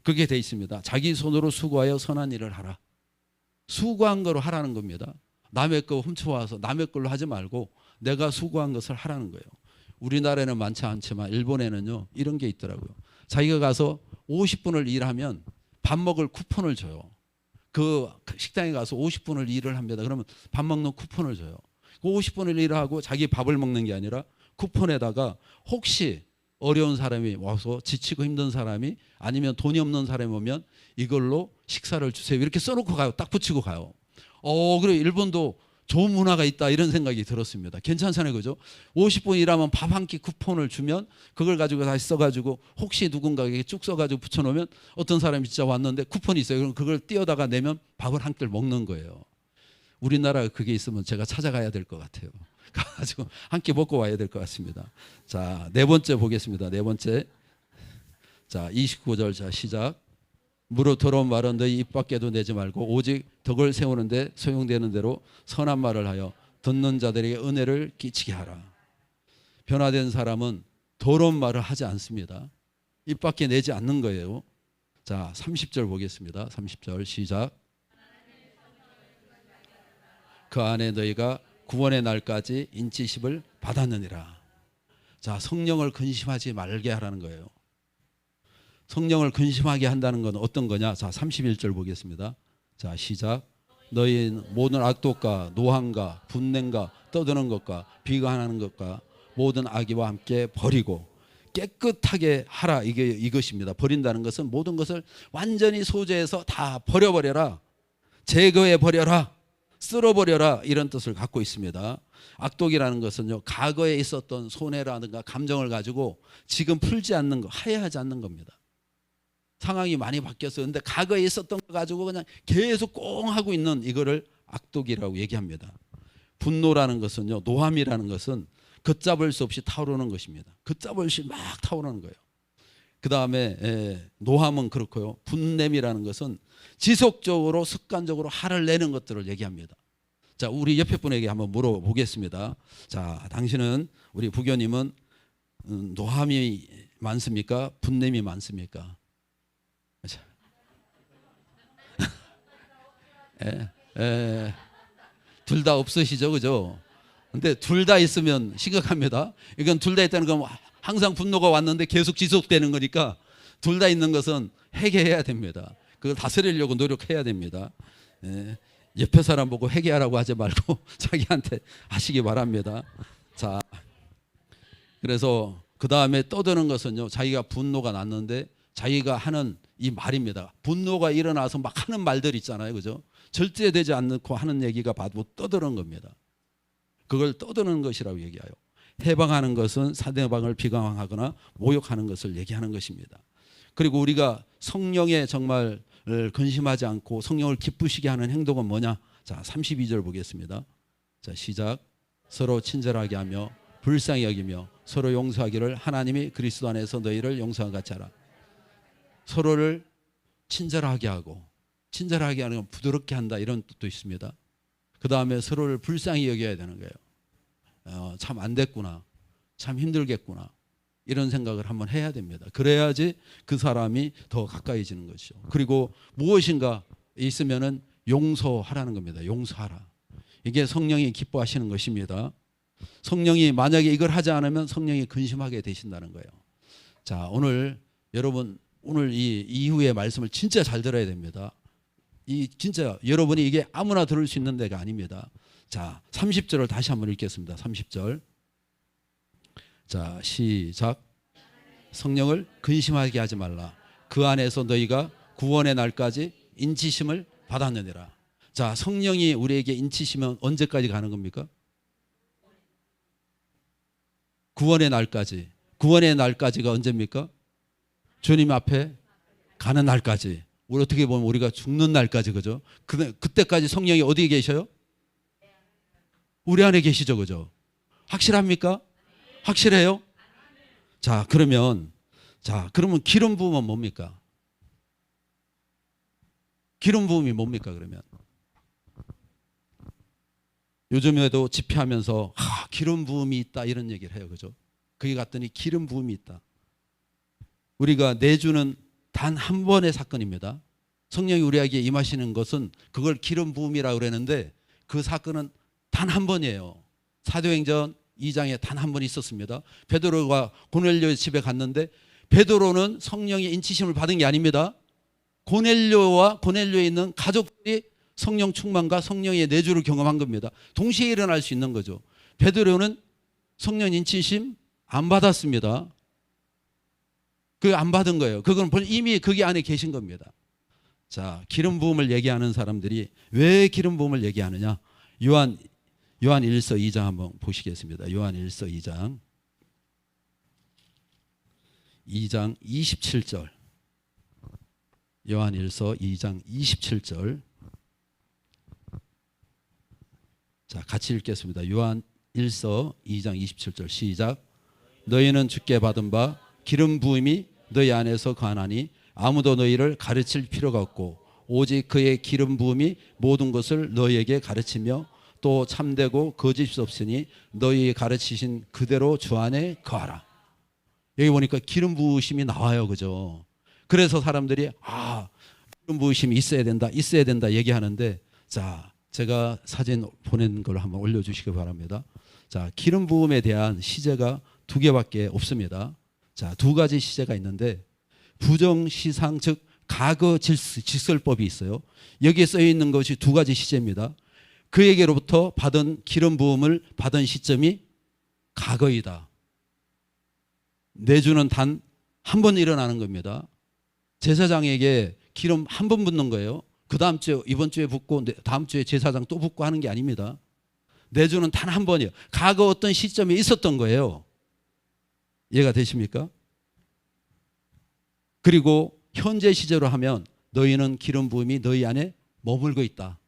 그게 돼 있습니다. 자기 손으로 수고하여 선한 일을 하라. 수고한 거로 하라는 겁니다. 남의 거 훔쳐와서 남의 걸로 하지 말고 내가 수고한 것을 하라는 거예요. 우리나라에는 많지 않지만 일본에는요, 이런 게 있더라고요. 자기가 가서 50분을 일하면 밥 먹을 쿠폰을 줘요. 그 식당에 가서 50분을 일을 합니다. 그러면 밥 먹는 쿠폰을 줘요. 그 50분을 일하고 자기 밥을 먹는 게 아니라 쿠폰에다가 혹시 어려운 사람이 와서 지치고 힘든 사람이 아니면 돈이 없는 사람이 오면 이걸로 식사를 주세요. 이렇게 써놓고 가요. 딱 붙이고 가요. 그래, 일본도 좋은 문화가 있다 이런 생각이 들었습니다. 괜찮잖아요. 그죠? 50분 일하면 밥 한 끼 쿠폰을 주면 그걸 가지고 다시 써가지고 혹시 누군가에게 쭉 써가지고 붙여놓으면 어떤 사람이 진짜 왔는데 쿠폰이 있어요. 그럼 그걸 띄어다가 내면 밥을 한 끼를 먹는 거예요. 우리나라에 그게 있으면 제가 찾아가야 될 것 같아요. 가지고 한 끼 먹고 와야 될 것 같습니다. 자, 네 번째 보겠습니다. 네 번째. 자, 29절. 자, 시작. 무릇 더러운 말은 너희 입 밖에도 내지 말고 오직 덕을 세우는데 소용되는 대로 선한 말을 하여 듣는 자들에게 은혜를 끼치게 하라. 변화된 사람은 더러운 말을 하지 않습니다. 입 밖에 내지 않는 거예요. 자, 30절 보겠습니다. 30절 시작. 그 안에 너희가 구원의 날까지 인치심을 받았느니라. 자, 성령을 근심하지 말게 하라는 거예요. 성령을 근심하게 한다는 건 어떤 거냐? 자, 31절 보겠습니다. 자, 시작. 너희 모든 악독과 노함과 분냄과 떠드는 것과 비관하는 것과 모든 악의와 함께 버리고 깨끗하게 하라. 이것입니다. 버린다는 것은 모든 것을 완전히 소재해서 다 버려버려라. 제거해 버려라. 쓸어버려라. 이런 뜻을 갖고 있습니다. 악독이라는 것은요, 과거에 있었던 손해라든가 감정을 가지고 지금 풀지 않는 거, 하야하지 않는 겁니다. 상황이 많이 바뀌었어요. 근데 과거에 있었던 거 가지고 그냥 계속 꽁 하고 있는 이거를 악독이라고 얘기합니다. 분노라는 것은요, 노함이라는 것은 걷잡을 수 없이 타오르는 것입니다. 걷잡을 수 없이 막 타오르는 거예요. 그 다음에 노함은 그렇고요. 분냄이라는 것은 지속적으로 습관적으로 화를 내는 것들을 얘기합니다. 자, 우리 옆에 분에게 한번 물어보겠습니다. 자, 당신은, 우리 부교님은 노함이 많습니까? 분냄이 많습니까? 둘 다 없으시죠, 그죠? 근데 둘 다 있으면 심각합니다. 이건 둘 다 있다는 건 항상 분노가 왔는데 계속 지속되는 거니까 둘 다 있는 것은 회개해야 됩니다. 그걸 다스리려고 노력해야 됩니다. 옆에 사람 보고 회개하라고 하지 말고 자기한테 하시기 바랍니다. 자, 그래서 그 다음에 떠드는 것은요, 자기가 분노가 났는데 자기가 하는 이 말입니다. 분노가 일어나서 막 하는 말들 있잖아요, 그죠? 절제되지 않고 하는 얘기가 바로 떠드는 겁니다. 그걸 떠드는 것이라고 얘기해요. 해방하는 것은 상대방을 비방하거나 모욕하는 것을 얘기하는 것입니다. 그리고 우리가 성령에 정말 근심하지 않고 성령을 기쁘시게 하는 행동은 뭐냐? 자, 32절 보겠습니다. 자, 시작. 서로 친절하게 하며 불쌍히 여기며 서로 용서하기를 하나님이 그리스도 안에서 너희를 용서한 같이 하라. 서로를 친절하게 하고, 친절하게 하는 건 부드럽게 한다 이런 뜻도 있습니다. 그 다음에 서로를 불쌍히 여겨야 되는 거예요. 참 안 됐구나, 참 힘들겠구나, 이런 생각을 한번 해야 됩니다. 그래야지 그 사람이 더 가까이지는 것이죠. 그리고 무엇인가 있으면은 용서하라는 겁니다. 용서하라. 이게 성령이 기뻐하시는 것입니다. 성령이 만약에 이걸 하지 않으면 성령이 근심하게 되신다는 거예요. 자, 오늘 여러분, 오늘 이 이후의 말씀을 진짜 잘 들어야 됩니다. 이 진짜 여러분이 이게 아무나 들을 수 있는 데가 아닙니다. 자, 30절을 다시 한번 읽겠습니다. 30절. 자, 시작. 성령을 근심하게 하지 말라. 그 안에서 너희가 구원의 날까지 인치심을 받았느니라. 자, 성령이 우리에게 인치시면 언제까지 가는 겁니까? 구원의 날까지. 구원의 날까지가 언제입니까? 주님 앞에 가는 날까지. 우리 어떻게 보면 우리가 죽는 날까지, 그죠? 그때까지 성령이 어디에 계셔요? 우리 안에 계시죠, 그죠? 확실합니까? 확실해요? 자, 그러면 기름 부음은 뭡니까? 기름 부음이 뭡니까, 그러면? 요즘에도 집회하면서 기름 부음이 있다 이런 얘기를 해요, 그죠? 거기 갔더니 기름 부음이 있다. 우리가 내주는 단 한 번의 사건입니다. 성령이 우리에게 임하시는 것은 그걸 기름 부음이라고 그러는데 그 사건은 단 한 번이에요. 사도행전 2장에 단 한 번 있었습니다. 베드로가 고넬료의 집에 갔는데 베드로는 성령의 인치심을 받은 게 아닙니다. 고넬료와 고넬료에 있는 가족들이 성령 충만과 성령의 내주를 경험한 겁니다. 동시에 일어날 수 있는 거죠. 베드로는 성령 인치심 안 받았습니다. 그 안 받은 거예요. 그건 이미 거기 안에 계신 겁니다. 자, 기름 부음을 얘기하는 사람들이 왜 기름 부음을 얘기하느냐? 요한 1서 2장 한번 보시겠습니다. 요한 1서 2장 27절. 요한 1서 2장 27절. 자, 같이 읽겠습니다. 요한 1서 2장 27절 시작. 너희는 주께 받은 바 기름 부음이 너희 안에서 거하나니 아무도 너희를 가르칠 필요가 없고 오직 그의 기름 부음이 모든 것을 너희에게 가르치며 또 참되고 거짓 없으니 너희 가르치신 그대로 주 안에 거하라. 여기 보니까 기름 부으심이 나와요, 그죠? 그래서 사람들이 기름 부으심이 있어야 된다 얘기하는데, 자, 제가 사진 보낸 걸 한번 올려주시기 바랍니다. 자, 기름 부음에 대한 시제가 두 개밖에 없습니다. 자, 두 가지 시제가 있는데 부정시상 즉 과거 직설법이 있어요. 여기에 써 있는 것이 두 가지 시제입니다. 그에게로부터 받은 기름 부음을 받은 시점이 과거이다. 내주는 단 한 번 일어나는 겁니다. 제사장에게 기름 한 번 붓는 거예요. 그 다음 주에 이번 주에 붓고 다음 주에 제사장 또 붓고 하는 게 아닙니다. 내주는 단 한 번이에요. 과거 어떤 시점에 있었던 거예요. 이해가 되십니까? 그리고 현재 시제로 하면 너희는 기름 부음이 너희 안에 머물고 있다.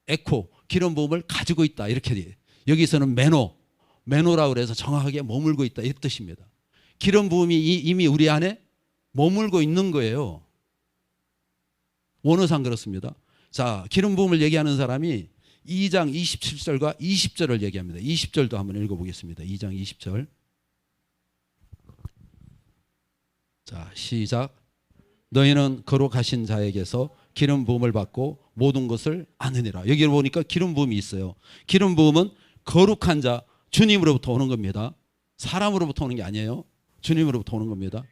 에코, 기름 부음을 가지고 있다. 이렇게 돼요. 여기서는 매노라고 그래서 정확하게 머물고 있다 이 뜻입니다. 기름 부음이 이미 우리 안에 머물고 있는 거예요. 원어상 그렇습니다. 자, 기름 부음을 얘기하는 사람이 2장 27절과 20절을 얘기합니다. 20절도 한번 읽어보겠습니다. 2장 20절. 자, 시작. 너희는 거룩하신 자에게서 기름 부음을 받고 모든 것을 아느니라. 여기 보니까 기름 부음이 있어요. 기름 부음은 거룩한 자, 주님으로부터 오는 겁니다. 사람으로부터 오는 게 아니에요. 주님으로부터 오는 겁니다.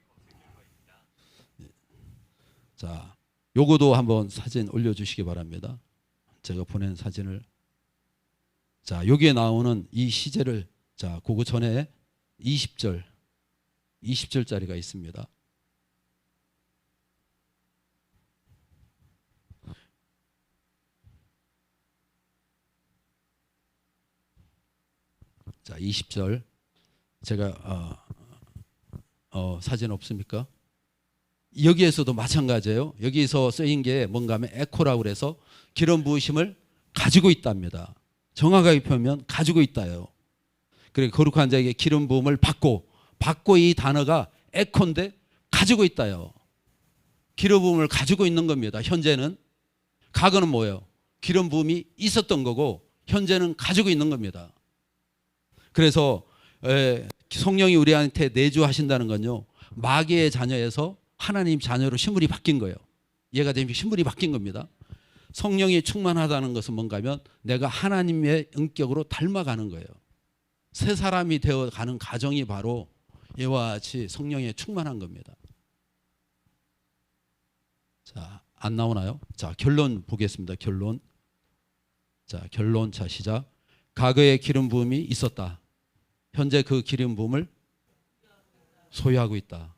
자, 요거도 한번 사진 올려주시기 바랍니다. 제가 보낸 사진을. 자, 여기에 나오는 이 시제를, 자, 그거 전에 20절짜리가 있습니다. 자, 20절. 제가 사진 없습니까? 여기에서도 마찬가지예요. 여기서 쓰인 게 뭔가 하면 에코라고 그래서 기름 부으심을 가지고 있답니다. 정확하게 표현하면 가지고 있다요. 그래 거룩한 자에게 기름 부음을 받고 이 단어가 에코인데 가지고 있다요. 기름 부음을 가지고 있는 겁니다. 현재는. 과거는 뭐예요? 기름 부음이 있었던 거고 현재는 가지고 있는 겁니다. 그래서 성령이 우리한테 내주하신다는 건요, 마귀의 자녀에서 하나님 자녀로 신분이 바뀐 거예요. 얘가 되면 신분이 바뀐 겁니다. 성령이 충만하다는 것은 뭔가 하면 내가 하나님의 인격으로 닮아가는 거예요. 새 사람이 되어가는 과정이 바로 이와 같이 성령에 충만한 겁니다. 자, 안 나오나요? 자, 결론 보겠습니다. 결론. 자, 결론. 자, 시작. 과거에 기름 부음이 있었다. 현재 그 기름 부음을 소유하고 있다.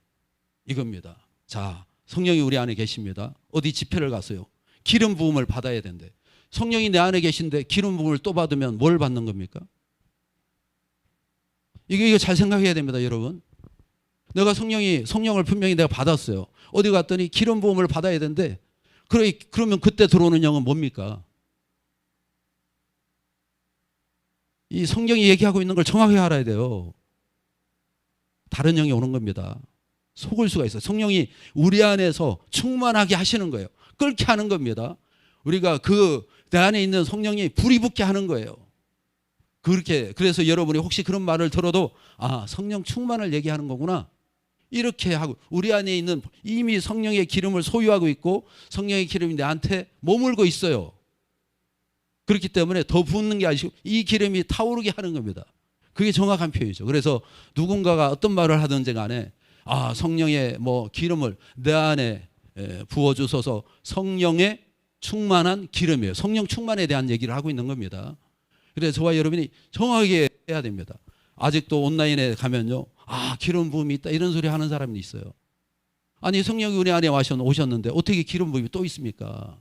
이겁니다. 자, 성령이 우리 안에 계십니다. 어디 집회를 갔어요. 기름 부음을 받아야 된대. 성령이 내 안에 계신데 기름 부음을 또 받으면 뭘 받는 겁니까? 이거 잘 생각해야 됩니다, 여러분. 내가 성령을 분명히 내가 받았어요. 어디 갔더니 기름 부음을 받아야 되는데 그러면 그때 들어오는 영은 뭡니까? 이 성경이 얘기하고 있는 걸 정확히 알아야 돼요. 다른 영이 오는 겁니다. 속을 수가 있어요. 성령이 우리 안에서 충만하게 하시는 거예요. 끓게 하는 겁니다. 우리가 내 안에 있는 성령이 불이 붙게 하는 거예요. 그래서 여러분이 혹시 그런 말을 들어도 성령 충만을 얘기하는 거구나. 이렇게 하고 우리 안에 있는 이미 성령의 기름을 소유하고 있고 성령의 기름이 내한테 머물고 있어요. 그렇기 때문에 더 붓는 게 아니고 이 기름이 타오르게 하는 겁니다. 그게 정확한 표현이죠. 그래서 누군가가 어떤 말을 하든지 간에 성령의 기름을 내 안에 부어주셔서 성령의 충만한 기름이에요. 성령 충만에 대한 얘기를 하고 있는 겁니다. 그래서 저와 여러분이 정확하게 해야 됩니다. 아직도 온라인에 가면요, 기름 부음이 있다 이런 소리 하는 사람이 있어요. 아니 성령이 우리 안에 오셨는데 어떻게 기름 부음이 또 있습니까?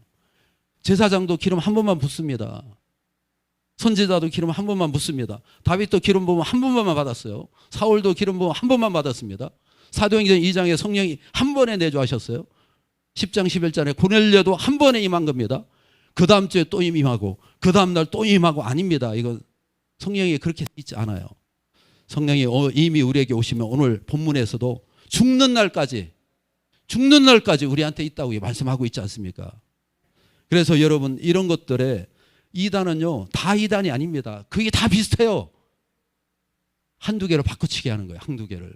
제사장도 기름 한 번만 붓습니다. 선지자도 기름 한 번만 붓습니다. 다윗도 기름 부음 한 번만 받았어요. 사울도 기름 부음 한 번만 받았습니다. 사도행전 2장에 성령이 한 번에 내주하셨어요. 10장 11절에 고넬료도 한 번에 임한 겁니다. 그 다음 주에 또 임하고 그 다음 날 또 임하고 아닙니다. 이거 성령이 그렇게 있지 않아요. 성령이 이미 우리에게 오시면 오늘 본문에서도 죽는 날까지 우리한테 있다고 말씀하고 있지 않습니까? 그래서 여러분 이런 것들에 이단은요 다 이단이 아닙니다. 그게 다 비슷해요. 한두 개로 바꿔치기 하는 거예요. 한두 개를.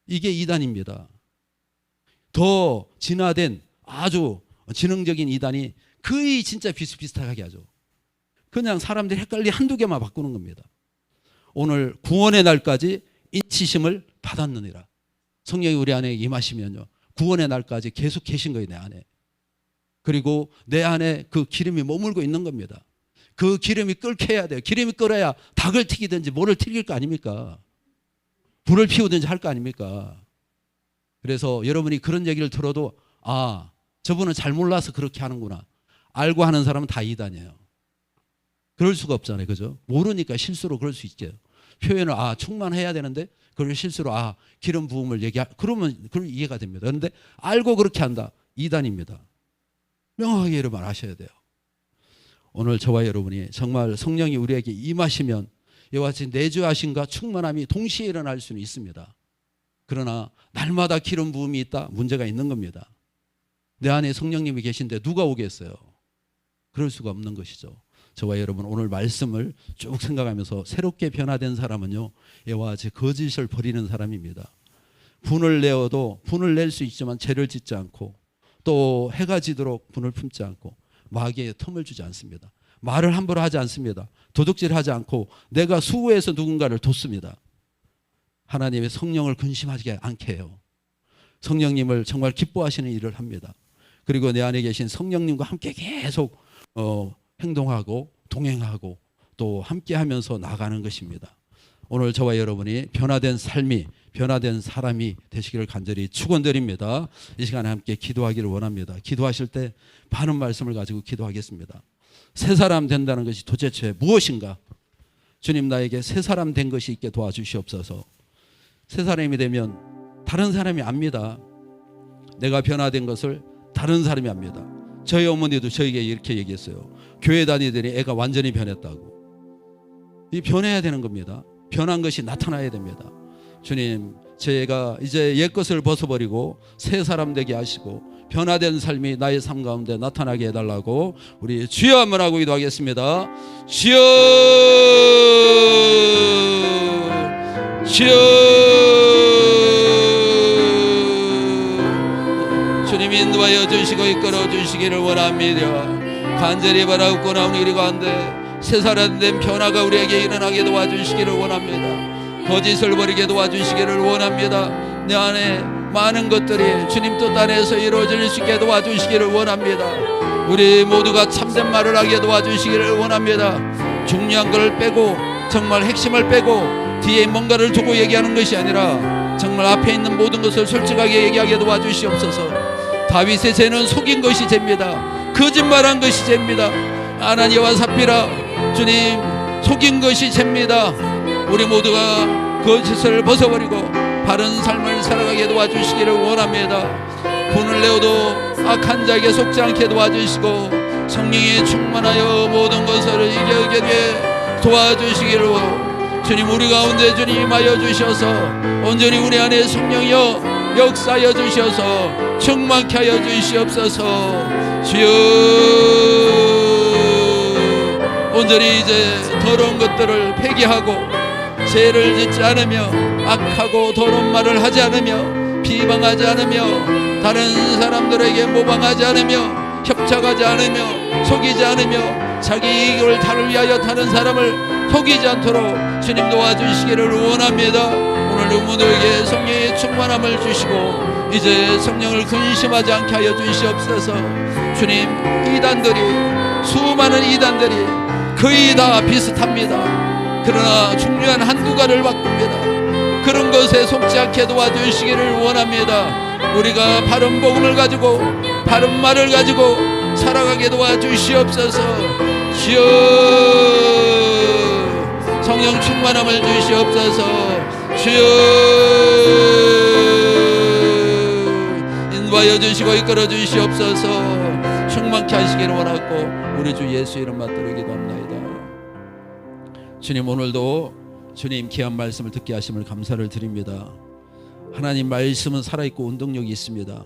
이게 이단입니다. 더 진화된 아주 지능적인 이단이 거의 진짜 비슷비슷하게 하죠. 그냥 사람들이 헷갈리 한두 개만 바꾸는 겁니다. 오늘 구원의 날까지 인치심을 받았느니라. 성령이 우리 안에 임하시면요 구원의 날까지 계속 계신 거예요. 내 안에. 그리고 내 안에 그 기름이 머물고 있는 겁니다. 그 기름이 끓게 해야 돼요. 기름이 끓어야 닭을 튀기든지 뭐를 튀길 거 아닙니까? 불을 피우든지 할 거 아닙니까? 그래서 여러분이 그런 얘기를 들어도 저분은 잘 몰라서 그렇게 하는구나. 알고 하는 사람은 다 이단이에요. 그럴 수가 없잖아요. 그죠? 모르니까 실수로 그럴 수 있죠. 표현을 충만해야 되는데 그걸 실수로 기름 부음을 그러면 이해가 됩니다. 그런데 알고 그렇게 한다. 이단입니다. 명확하게 여러분 아셔야 돼요. 오늘 저와 여러분이 정말 성령이 우리에게 임하시면 이와 같이 내주하심과 충만함이 동시에 일어날 수는 있습니다. 그러나 날마다 기름 부음이 있다? 문제가 있는 겁니다. 내 안에 성령님이 계신데 누가 오겠어요? 그럴 수가 없는 것이죠. 저와 여러분 오늘 말씀을 쭉 생각하면서 새롭게 변화된 사람은요 이와 같이 거짓을 버리는 사람입니다. 분을 내어도 분을 낼 수 있지만 죄를 짓지 않고 또 해가 지도록 분을 품지 않고 마귀의 틈을 주지 않습니다. 말을 함부로 하지 않습니다. 도둑질하지 않고 내가 수고해서 누군가를 돕습니다. 하나님의 성령을 근심하지 않게 해요. 성령님을 정말 기뻐하시는 일을 합니다. 그리고 내 안에 계신 성령님과 함께 계속 행동하고 동행하고 또 함께하면서 나가는 것입니다. 오늘 저와 여러분이 변화된 삶이 변화된 사람이 되시기를 간절히 축원드립니다. 이 시간에 함께 기도하기를 원합니다. 기도하실 때 많은 말씀을 가지고 기도하겠습니다. 새 사람 된다는 것이 도대체 무엇인가? 주님 나에게 새 사람 된 것이 있게 도와주시옵소서. 새 사람이 되면 다른 사람이 압니다. 내가 변화된 것을 다른 사람이 압니다. 저희 어머니도 저에게 이렇게 얘기했어요. 교회 다니더니 애가 완전히 변했다고. 이 변해야 되는 겁니다. 변한 것이 나타나야 됩니다. 주님, 제가 이제 옛 것을 벗어버리고 새 사람 되게 하시고 변화된 삶이 나의 삶 가운데 나타나게 해달라고 우리 주여 한번 하고 기도하겠습니다. 주여, 주여. 주님 인도하여 주시고 이끌어 주시기를 원합니다. 간절히 바라고 나오는 일 가운데 새 사람 된 변화가 우리에게 일어나게 도와주시기를 원합니다. 거짓을 버리게 도와주시기를 원합니다. 내 안에 많은 것들이 주님 뜻 안에서 이루어질 수 있게 도와주시기를 원합니다. 우리 모두가 참된 말을 하게 도와주시기를 원합니다. 중요한 걸 빼고 정말 핵심을 빼고 뒤에 뭔가를 두고 얘기하는 것이 아니라 정말 앞에 있는 모든 것을 솔직하게 얘기하게 도와주시옵소서. 다윗의 죄는 속인 것이 죄입니다. 거짓말한 것이 죄입니다. 아나니아와 삽비라, 주님, 속인 것이 죄입니다. 우리 모두가 거짓을 벗어버리고 바른 삶을 살아가게 도와주시기를 원합니다. 분을 내어도 악한 자에게 속지 않게 도와주시고 성령에 충만하여 모든 것을 이겨게 되 도와주시기를 원합니다. 주님, 우리 가운데 주님 임하여 주셔서 온전히 우리 안에 성령이여 역사하여 주셔서 충만케 하여 주시옵소서. 주여, 온전히 이제 더러운 것들을 폐기하고 죄를 짓지 않으며 악하고 더러운 말을 하지 않으며 비방하지 않으며 다른 사람들에게 모방하지 않으며 협착하지 않으며 속이지 않으며 자기 이익을 다를 위하여 다른 사람을 속이지 않도록 주님 도와주시기를 원합니다. 오늘 모두에게 성령의 충만함을 주시고 이제 성령을 근심하지 않게 하여 주시옵소서. 주님, 이단들이, 수많은 이단들이 거의 다 비슷합니다. 그러나 중요한 한두 가지를 바꿉니다. 그런 것에 속지 않게 도와주시기를 원합니다. 우리가 바른 복음을 가지고 바른 말을 가지고 살아가게 도와주시옵소서. 주여, 성령 충만함을 주시옵소서. 주여, 인도하여 주시고 이끌어 주시옵소서. 충만케 하시기를 원하고 우리 주 예수 이름 받들어 기도합나이다. 주님, 오늘도 주님 귀한 말씀을 듣게 하심을 감사를 드립니다. 하나님 말씀은 살아있고 운동력이 있습니다.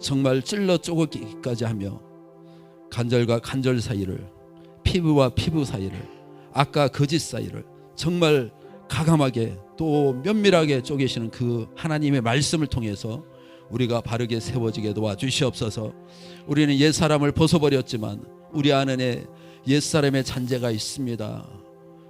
정말 찔러 쪼개기까지 하며 간절과 간절 사이를, 피부와 피부 사이를, 악과 거짓 사이를 정말 가감하게 또 면밀하게 쪼개시는 그 하나님의 말씀을 통해서 우리가 바르게 세워지게 도와주시옵소서. 우리는 옛사람을 벗어버렸지만 우리 안에 옛사람의 잔재가 있습니다.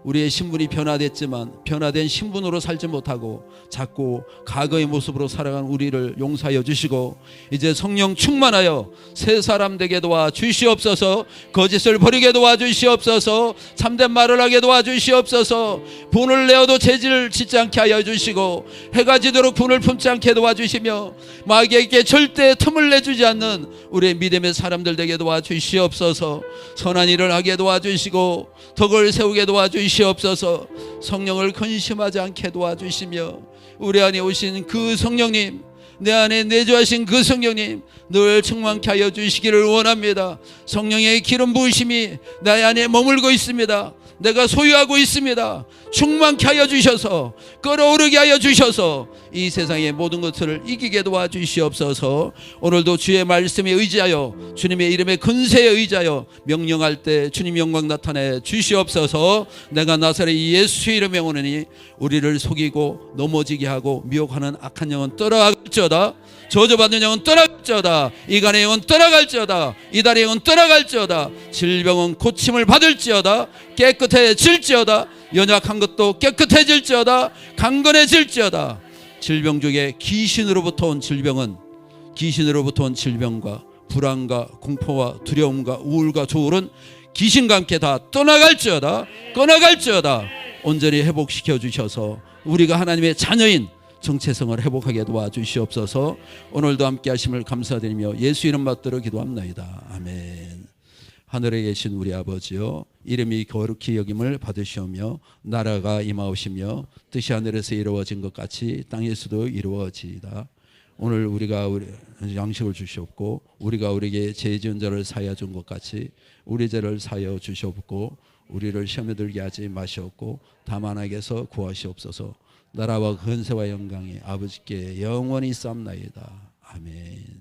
우리의 신분이 변화됐지만 변화된 신분으로 살지 못하고 자꾸 과거의 모습으로 살아간 우리를 용서하여 주시고 이제 성령 충만하여 새 사람 되게 도와주시옵소서. 거짓을 버리게 도와주시옵소서. 참된 말을 하게 도와주시옵소서. 분을 내어도 죄를 짓지 않게 하여 주시고 해가 지도록 분을 품지 않게 도와주시며 마귀에게 절대 틈을 내주지 않는 우리의 믿음의 사람들 되게 도와주시옵소서. 선한 일을 하게 도와주시고 덕을 세우게 도와주시옵소서. 성령을 근심하지 않게 도와주시며 우리 안에 오신 그 성령님, 내 안에 내주하신 그 성령님 늘 충만케 하여 주시기를 원합니다. 성령의 기름 부으심이 내 안에 머물고 있습니다. 내가 소유하고 있습니다. 충만케 하여 주셔서 끌어오르게 하여 주셔서 이 세상의 모든 것들을 이기게 도와주시옵소서. 오늘도 주의 말씀에 의지하여 주님의 이름의 근세에 의지하여 명령할 때 주님 영광 나타내 주시옵소서. 내가 나사렛 예수의 이름에 오느니 우리를 속이고 넘어지게 하고 미혹하는 악한 영은 떠나갈지어다. 저주받는 영은 떠나갈지어다. 이간의 영은 떠나갈지어다. 이달의 영은 떠나갈지어다. 질병은 고침을 받을지어다. 깨끗해질지어다. 연약한 것도 깨끗해질지어다. 강건해질지어다. 질병 중에 귀신으로부터 온 질병은 귀신으로부터 온 질병과 불안과 공포와 두려움과 우울과 조울은 귀신과 함께 다 떠나갈지어다. 꺼나갈지어다. 온전히 회복시켜 주셔서 우리가 하나님의 자녀인 정체성을 회복하게 도와주시옵소서. 오늘도 함께 하심을 감사드리며 예수 이름 받들어 기도합나이다. 아멘. 하늘에 계신 우리 아버지여, 이름이 거룩히 여김을 받으시오며 나라가 임하오시며 뜻이 하늘에서 이루어진 것 같이 땅에서도 이루어지이다. 오늘 우리가 양식을 주시옵고 우리가 우리에게 죄 지은 자를 사하여 준 것 같이 우리 죄를 사하여 주시옵고 우리를 시험에 들게 하지 마시옵고 다만 악에서 구하시옵소서. 나라와 근세와 영광이 아버지께 영원히 쌓나이다. 아멘.